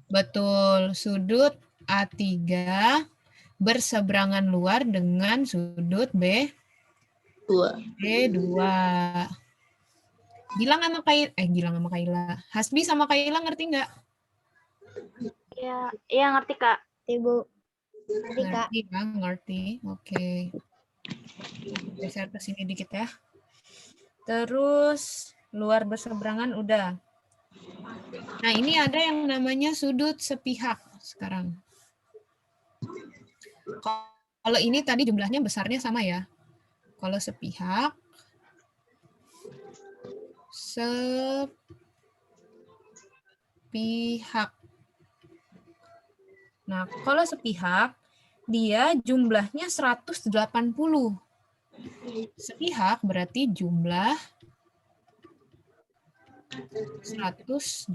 Betul. Sudut A3 berseberangan luar dengan sudut B2. Gilang sama Kaila. Hasbi sama Kaila ngerti nggak? Iya ngerti Kak. Ibu. Ngerti, Kak. Ngerti, Kak? Ngerti. Oke. Geser ke sini dikit ya. Terus luar berseberangan udah. Nah, ini ada yang namanya sudut sepihak sekarang. Kalau ini tadi jumlahnya besarnya sama ya. Kalau sepihak, Nah, kalau sepihak, dia jumlahnya 180. Sepihak berarti jumlah 180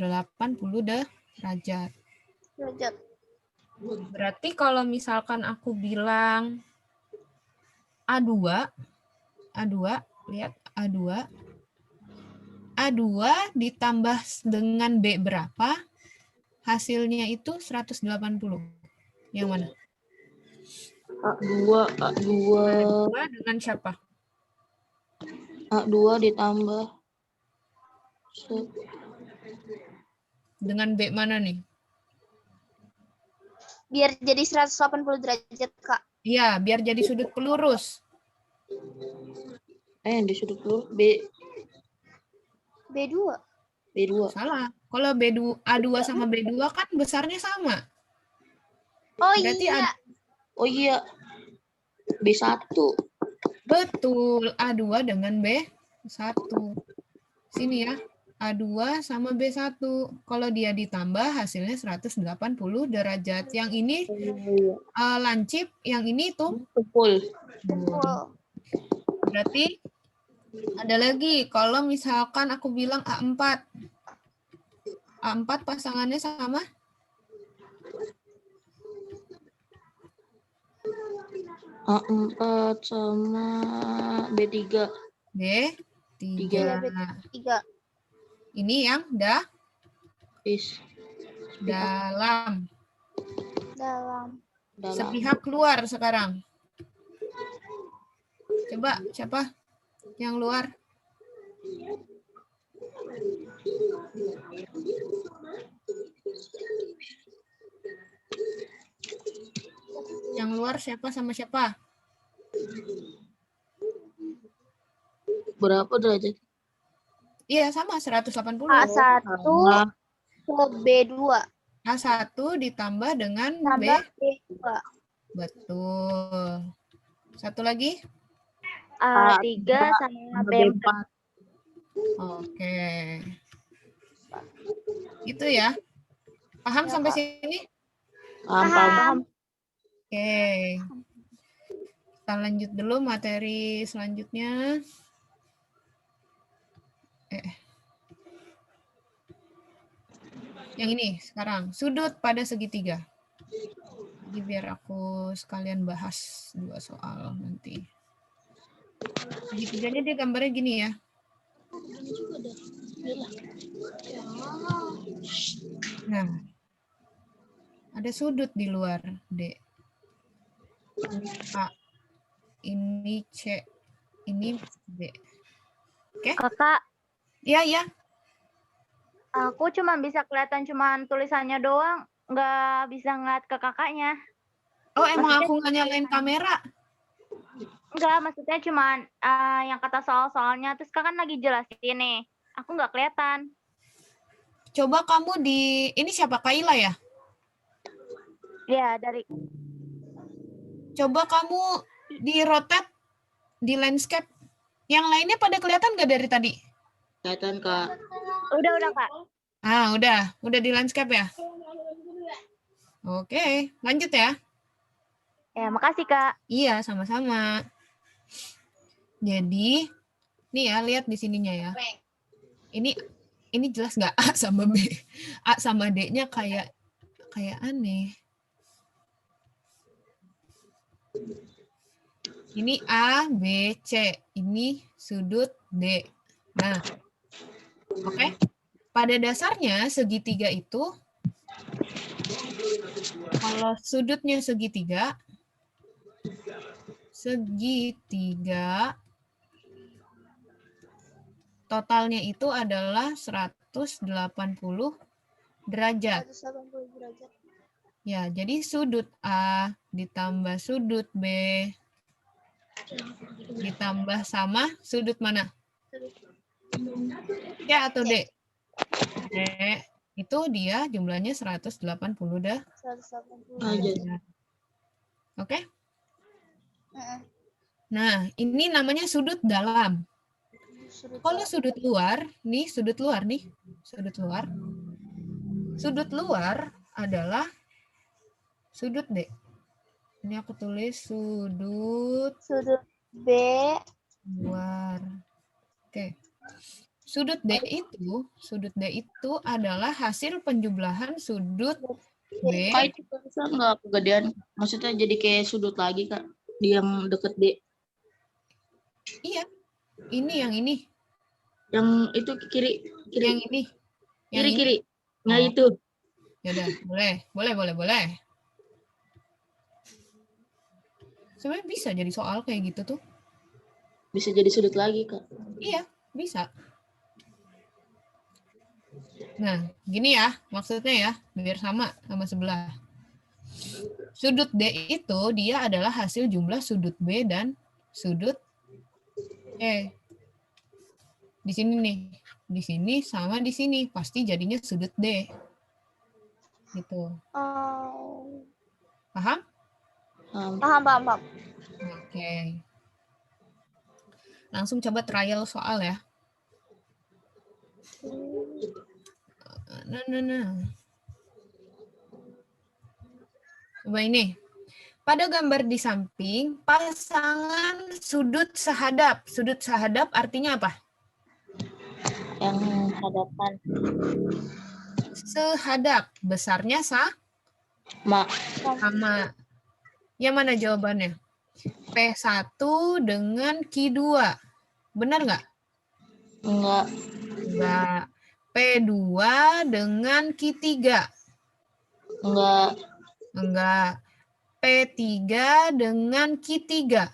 derajat. Berarti kalau misalkan aku bilang A2, lihat A2 ditambah dengan B berapa? Hasilnya itu 180. Yang mana? A2 A2 dengan siapa? A2 ditambah Dengan B mana nih? Biar jadi 180 derajat, Kak. Iya, biar jadi sudut pelurus. yang di sudut pelurus B2. B2. Salah. Kalau A2 sama B2 kan besarnya sama. Oh Berarti iya. Oh iya. B1. Betul, A2 dengan B1. Sini ya, A2 sama B1. Kalau dia ditambah hasilnya 180 derajat. Yang ini lancip, yang ini tuh Tumpul. Berarti ada lagi, kalau misalkan aku bilang A4. A4 pasangannya sama? A4 sama B3. B3. 3. Ini yang dalam. Sepihak keluar sekarang. Coba, siapa yang luar? Yang luar siapa sama siapa? Berapa derajat? Iya, sama 180. A1 ke B2. A1 ditambah dengan Tambah B2. Betul. Satu lagi? A3 sama B4. Oke. Itu ya. Paham Ya, sampai Kak. sini? Paham. Oke. Kita lanjut dulu materi selanjutnya. Yang ini sekarang, sudut pada segitiga. Jadi biar aku sekalian bahas 2 soal nanti. Segitiganya dia gambarnya gini ya. Nah, ada sudut di luar D. Ini A, ini C, ini D. Oke? Kakak, Iya, iya. aku cuma bisa kelihatan cuman tulisannya doang, nggak bisa ngeliat ke kakaknya. Oh, emang Maksudnya aku nggak nyalain kamera? Enggak, maksudnya cuman yang kata soal-soalnya, terus kakak kan lagi jelasin nih. Aku nggak kelihatan. Coba kamu ini siapa, Kaila ya? Ya, dari Coba kamu di rotate, di landscape. Yang lainnya pada kelihatan nggak dari tadi? Kelihatan, Kak. udah Kak. Ah, udah di landscape ya? Oke, lanjut ya. Ya, makasih Kak. Iya, sama-sama. Jadi, nih ya, lihat di sininya ya. Ini jelas nggak A sama B? A sama D-nya kayak aneh. Ini A, B, C. Ini sudut D. Nah, oke. Pada dasarnya segitiga itu, kalau sudutnya segitiga, totalnya itu adalah 180 derajat. 180 derajat. Ya, jadi sudut A ditambah sudut B ditambah sama sudut mana? C atau D? D. Itu dia jumlahnya 180 dah. 180. derajat. Oke? Nah, ini namanya sudut dalam. Kalau sudut luar nih. Sudut luar adalah sudut D. Ini aku tulis sudut B luar. Oke. Sudut D itu adalah hasil penjumlahan sudut B. Kak, itu bisa nggak kegedean? Maksudnya jadi kayak sudut lagi, Kak. Di yang deket D. Iya. Ini yang ini. Yang itu kiri. Yang ini. Yang ini. Kiri. Nah Oh. itu. Ya udah, boleh. Sebenarnya bisa jadi soal kayak gitu tuh. Bisa jadi sudut lagi, Kak. Iya, bisa. Nah, gini ya maksudnya ya, biar sama sebelah. Sudut D itu dia adalah hasil jumlah sudut B dan sudut E. Di sini nih, di sini sama di sini, pasti jadinya sudut D. Gitu. Oh. Paham? Paham. Oke. Langsung coba trial soal ya. Nah. Coba ini. Pada gambar di samping, pasangan sudut sehadap. Sudut sehadap artinya apa? Yang hadapan. Sehadap. Besarnya Mak. sama. Yang mana jawabannya? P1 dengan Q2. Benar nggak? Enggak. Enggak. P2 dengan Q3. Enggak. Enggak. P3 dengan Q3.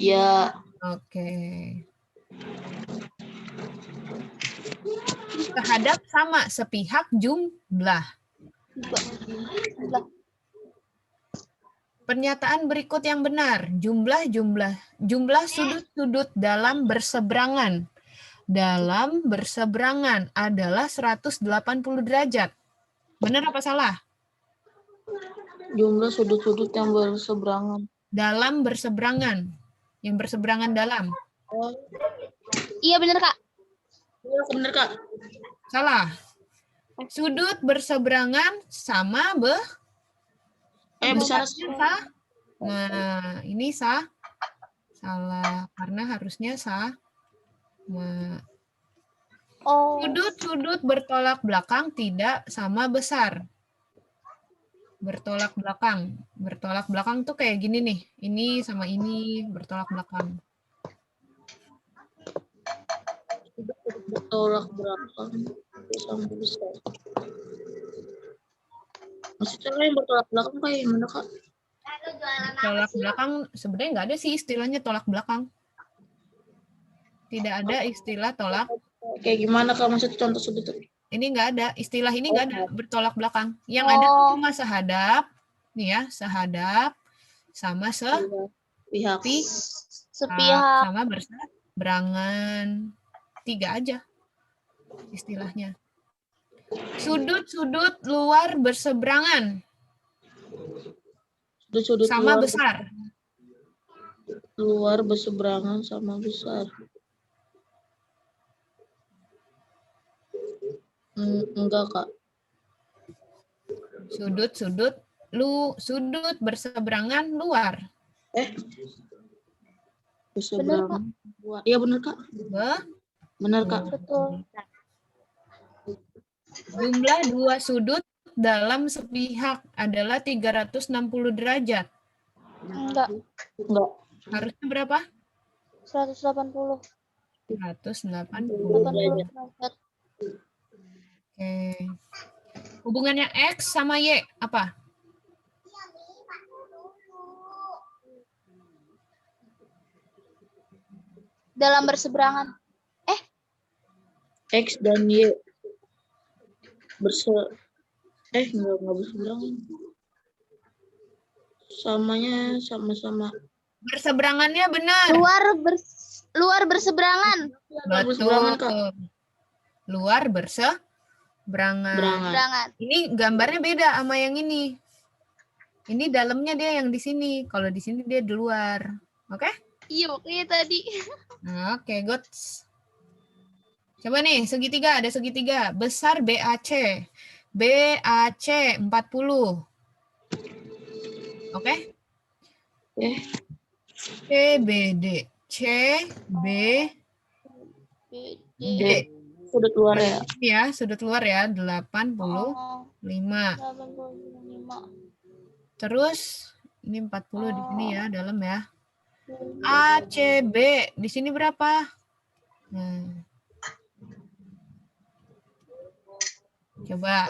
Ya. Oke. Sehadap sama, sepihak jumlah. Pernyataan berikut yang benar. Jumlah sudut-sudut dalam berseberangan. Dalam berseberangan adalah 180 derajat. Benar apa salah? Jumlah sudut-sudut yang berseberangan. Dalam berseberangan. Yang berseberangan dalam. Iya bener Kak. Iya, benar, Kak. Salah. Sudut berseberangan sama Besar. Nah, ini salah. Karena harusnya Oh. Sudut-sudut bertolak belakang tidak sama besar. Bertolak belakang. Bertolak belakang tuh kayak gini nih. Ini sama ini bertolak belakang. Bertolak belakang sama besar. Maksudnya yang bertolak belakang kayak gimana, Kak? Tolak belakang sebenarnya nggak ada sih istilahnya tolak belakang. Tidak ada istilah tolak. Kayak gimana, Kak? Maksudnya contoh sudut? Ini nggak ada. Istilah ini nggak ada bertolak belakang. Yang ada cuma sehadap. Nih ya, sehadap sama Pihak. Sepihak. sama berseberangan. 3 aja istilahnya. Sudut-sudut luar berseberangan. Sudut Sama luar, besar. Luar berseberangan sama besar. Enggak, Kak. Sudut berseberangan luar. Berseberangan. Iya benar, Kak. Benar, Kak. Betul. Jumlah dua sudut dalam sepihak adalah 360 derajat. Enggak. Harusnya berapa? 180. 180. derajat. Oke. Hubungannya X sama Y apa? Dalam berseberangan. X dan Y enggak berseberangan. Samanya sama-sama. Berseberangannya benar. Luar berseberangan. Berseberangan, Kak. Betul. Luar berseberangan. Berseberangan. Ini gambarnya beda sama yang ini. Ini dalamnya dia yang di sini. Kalau di sini dia di luar. Oke? Iya, makanya tadi. Oke, good. Coba nih, segitiga. Ada segitiga. Besar BAC. BAC 40. Oke? CBD. CBD. Sudut luar ya. Ya, sudut luar ya. 85. 85. Terus, ini 40 di sini ya, dalam ya. ACB di sini berapa? Nah. Coba.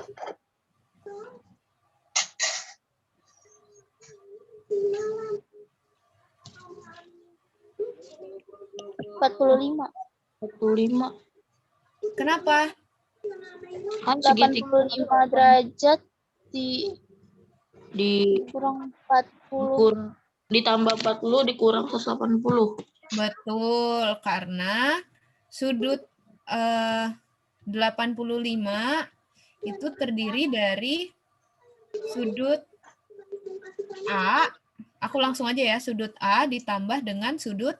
Empat puluh lima. 45. Kenapa? Kan 85 derajat di kurang 40. kurang ditambah 40 dikurang 180. Betul, karena sudut 85 itu terdiri dari sudut A, aku langsung aja ya, sudut A ditambah dengan sudut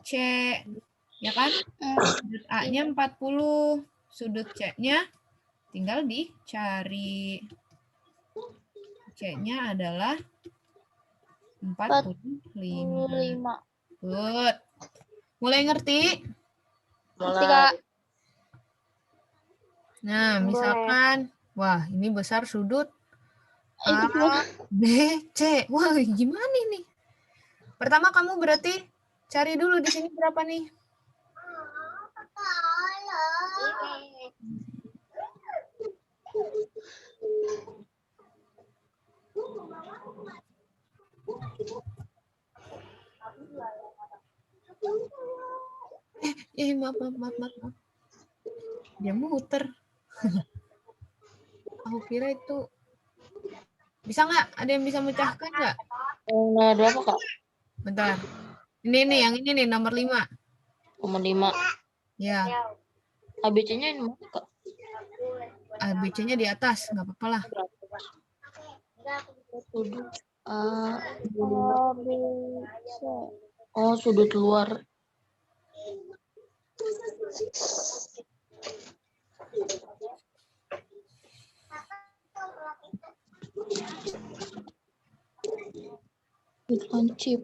C, ya kan? Sudut A-nya 40, sudut C-nya tinggal dicari. C-nya adalah 45. Good. Mulai ngerti? Nanti Kak. Nah, misalkan, wah ini besar sudut Itu A, B, C. Wah, gimana ini? Pertama kamu berarti cari dulu di sini berapa nih? Maaf. Dia muter. Aku kira itu. Bisa nggak? Ada yang bisa mecahkan nggak? Nah, berapa, Kak? Bentar. Ini nih, yang ini nih, nomor 5. Nomor 5. Ya, ABC-nya ini mana, Kak? ABC-nya di atas, nggak apa-apa lah. Sudut A. A, B, C. Oh, sudut luar. Lancip.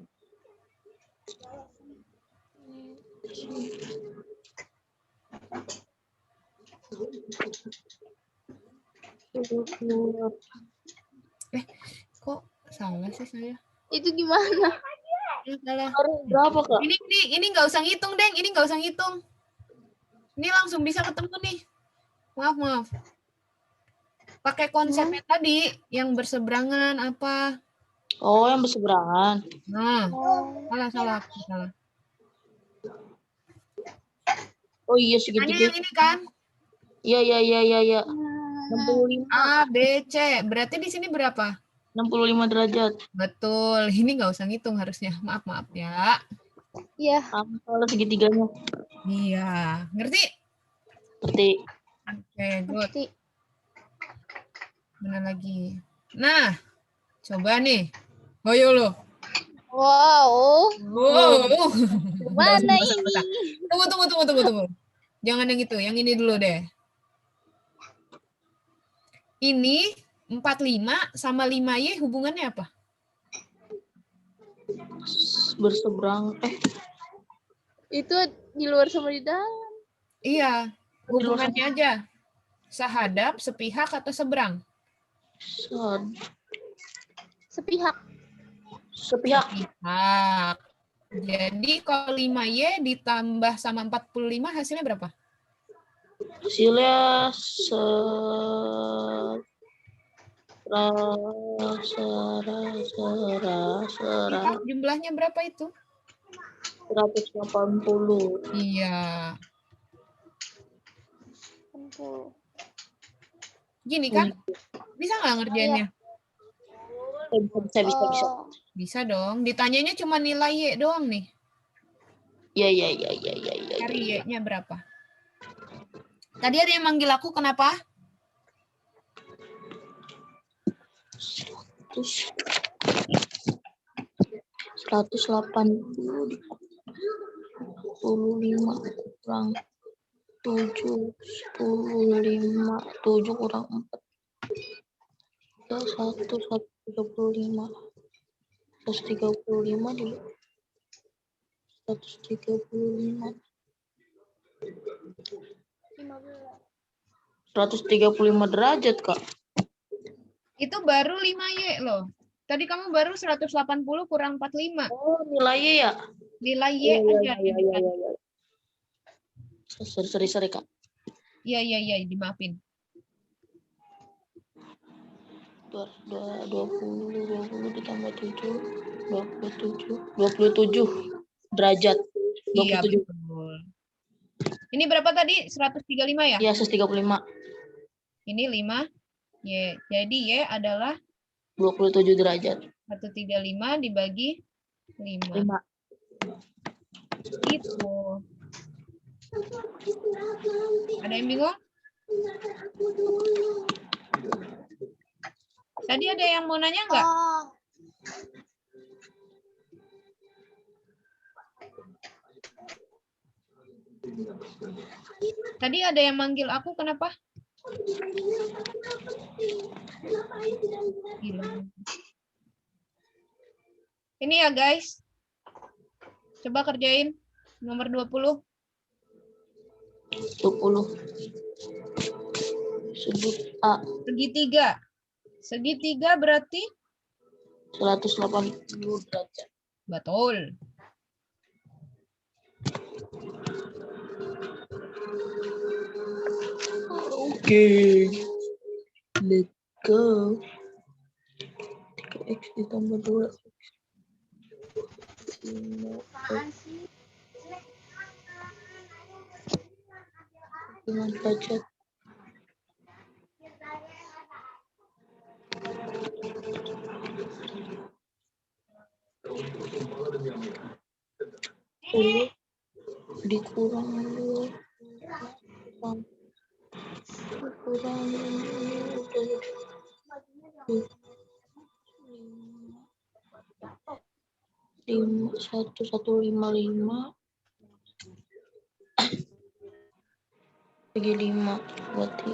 Sudut luar. Kok salah sih saya? Itu gimana? Salah. Harus berapa, Kak? Ini nggak usah ngitung, Deng. Ini nggak usah ngitung. Ini langsung bisa ketemu nih. Maaf. Pakai konsepnya tadi, yang berseberangan apa? Oh, yang berseberangan. Nah, salah. Oh iya, Hanya segitiga. yang ini kan? Iya. 65. A, B, C. Berarti di sini berapa? 65 derajat. Betul. Ini nggak usah ngitung harusnya. Maaf ya. Iya. Sama kalau segitiganya. Iya. Ngerti? Ngerti. Oke, good. Ngerti. Mana lagi? Nah, coba nih. Ayo lo. Wow. Wow. Mana Nggak usah. ini? Tunggu. Jangan yang itu. Yang ini dulu deh. Ini 45 sama 5Y hubungannya apa? Berseberang. Itu di luar sama di dalam. Iya. Hubungannya aja. Sehadap, sepihak, atau seberang? Sepihak. Sepihak. Jadi kalau 5Y ditambah sama 45 hasilnya berapa? Hasilnya Jumlahnya berapa itu? 180. Iya. Gini kan? Bisa nggak ngerjainnya? Bisa. Bisa dong. Ditanyanya cuma nilai Y doang nih. Iya. Cari Y-nya berapa? Tadi ada yang manggil aku, kenapa? 180 45 kurang 7 10 5 7 kurang 4 135 135 di 135 135 derajat, Kak. Itu baru 5Y loh. Tadi kamu baru 180 kurang 45. Oh, nilainya ya? Nilai Y Iya, aja. iya. Sorry, Kak. Iya, dimaafin. 20 ditambah 7, 27 derajat. Iya, 27. betul. Ini berapa tadi? 135 ya? Iya, 135. Ini 5 Y. Jadi Y adalah 27 derajat. 135 dibagi 5. 5. Gitu. Ada yang bingung? Tadi ada yang mau nanya nggak? Oh, Tadi ada yang manggil aku, kenapa? Hilang. Ini ya guys. Coba kerjain. Nomor 20. 20. Sudut A. Segitiga. Segitiga berarti? 180 derajat. Betul. Oke. Let's go. 3x ditambah 2x. 5 derajat. Dikurang 2. Dikurang 1155 bagi 5 berarti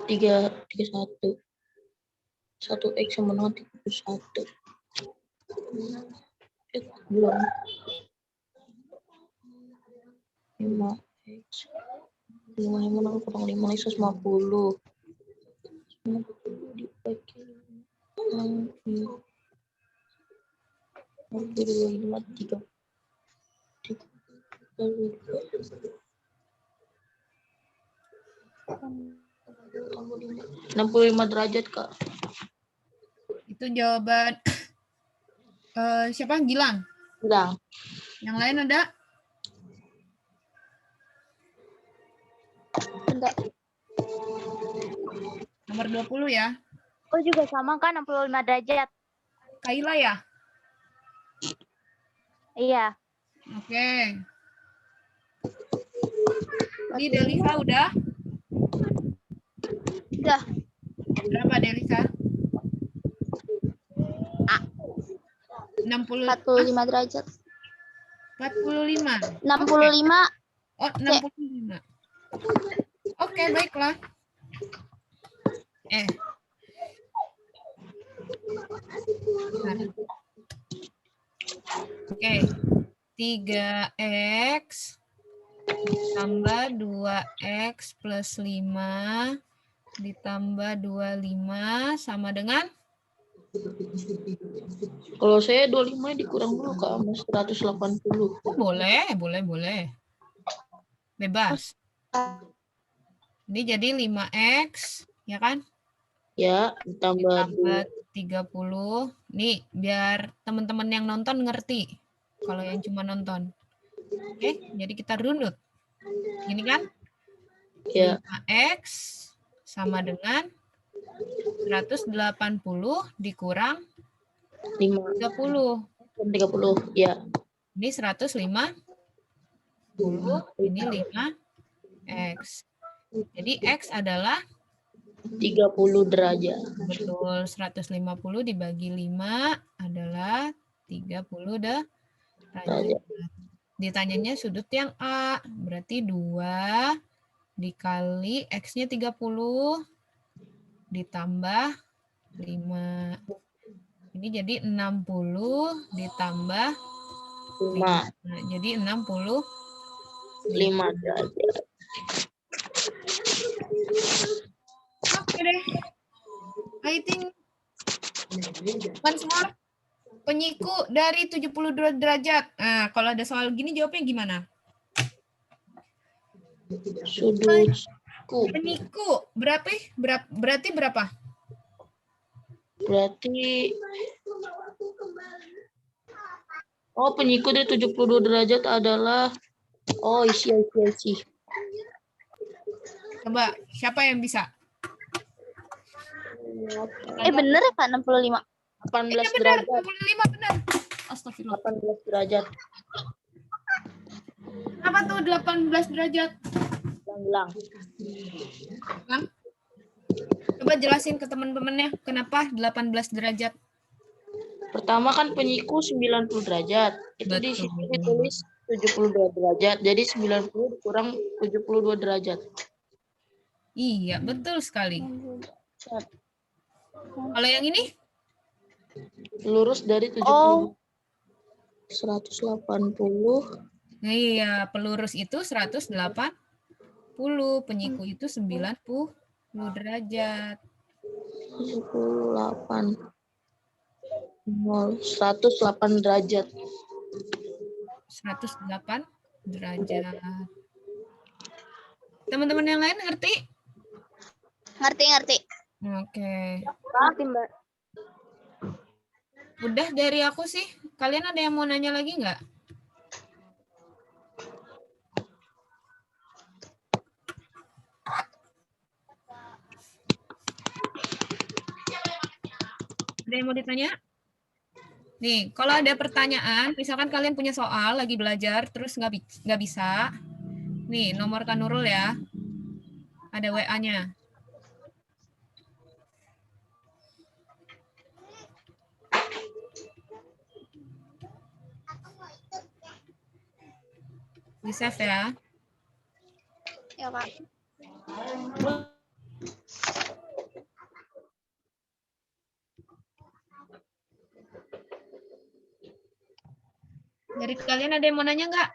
31. 1x sama dengan 31. Belum. 5x 5 kurang 5 150 dibagi 65 derajat, Kak. Itu jawaban siapa? Gilang. Bilang. Yang lain ada? enggak. Nomor 20 ya. Oh juga sama kan 65 derajat. Kaila ya? Iya. Oke. Ini Delisa udah? Udah. Berapa Delisa? 60. 45 derajat. 45. 65. Oh, 65. Oke, baiklah. Bentar. Oke. 3x tambah 2x plus 5 ditambah 25 sama dengan? Kalau saya 25 dikurang dulu, Kak, sama 180. Oh, boleh. Bebas. Ini jadi 5x, ya kan? Ya, ditambah 30. Nih, biar teman-teman yang nonton ngerti. Kalau yang cuma nonton. Oke, jadi kita runut. Gini kan? ya 5x sama dengan 180 dikurang 5 30. 30. Ya. Ini 150. Ini 5x. Jadi x adalah 30 derajat. betul, 150 dibagi 5 adalah 30 derajat. Ditanyanya sudut yang A, berarti 2 dikali X-nya 30 ditambah 5. Ini jadi 60 ditambah 5. Nah, jadi 5 derajat. Oke deh. I think Once more. Penyiku dari 72 derajat. Nah, kalau ada soal gini jawabnya gimana? Sudutku Penyiku berarti berapa? berarti penyiku dari 72 derajat adalah isi. Coba, siapa yang bisa? Bener ya Kak 65. 18 Iya benar, derajat. 25 benar. Astagfirullah. 18 derajat. Apa tuh 18 derajat? Bilang. Bang? Coba jelasin ke teman-temannya kenapa 18 derajat. Pertama kan penyiku 90 derajat. Itu di Betul. situ ditulis 72 derajat. Jadi 90 dikurang 72 derajat. Iya, betul sekali. Kalau yang ini? Lurus dari 70. 180. Iya, pelurus itu 180, penyiku itu 90 derajat. 78. 108 derajat. 108 derajat. Teman-teman yang lain ngerti? Ngerti. Oke. Ngerti, Mbak. Udah dari aku sih. Kalian ada yang mau nanya lagi nggak? Ada yang mau ditanya? Nih, kalau ada pertanyaan, misalkan kalian punya soal, lagi belajar, terus nggak bisa, nih, nomor Kak Nurul ya. Ada WA-nya. Di-save ya. Ya Kak. Dari kalian ada yang mau nanya nggak?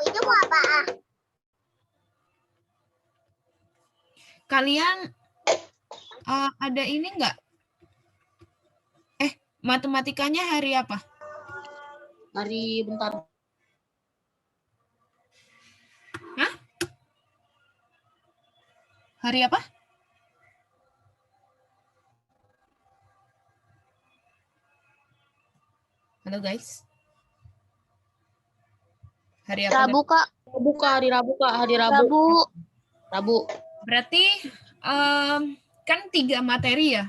Itu mau apa? Kalian ada ini nggak? Matematikanya hari apa? Hari bentar. Hah? Hari apa? Halo guys. Hari apa? Rabu Kak. Hari Rabu, Kak. Hari Rabu. Rabu. Berarti kan 3 materi ya?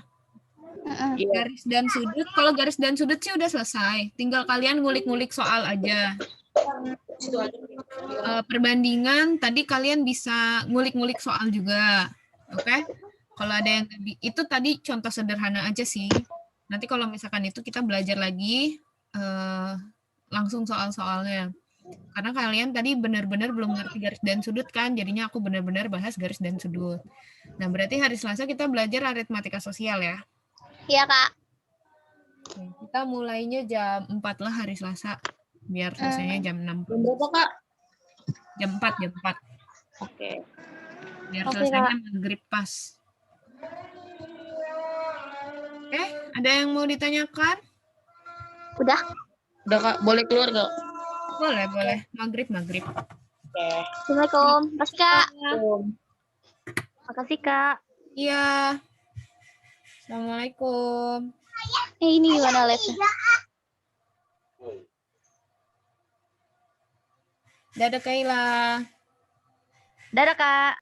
Iya. Garis dan sudut. Kalau garis dan sudut sih udah selesai. Tinggal kalian ngulik-ngulik soal aja. Perbandingan tadi kalian bisa ngulik-ngulik soal juga. Oke? Kalau ada yang itu tadi contoh sederhana aja sih. Nanti kalau misalkan itu kita belajar lagi langsung soal-soalnya. Karena kalian tadi benar-benar belum ngerti garis dan sudut kan, jadinya aku benar-benar bahas garis dan sudut. Nah, berarti hari Selasa kita belajar aritmatika sosial ya. Iya Kak. Oke, kita mulainya jam 4 lah hari Selasa. Biar selesainya jam 6. Jam berapa, Kak? Jam 4. Oke. Biar Oke, selesainya maghrib pas. Oke, ada yang mau ditanyakan? Udah. Udah, Kak. Boleh keluar nggak? Boleh. Maghrib. Oke. Assalamualaikum. Mas Kak. Makasih, Kak. Iya. Assalamualaikum. Ini gimana live-nya? Dadah Kaila. Dadah, Kak.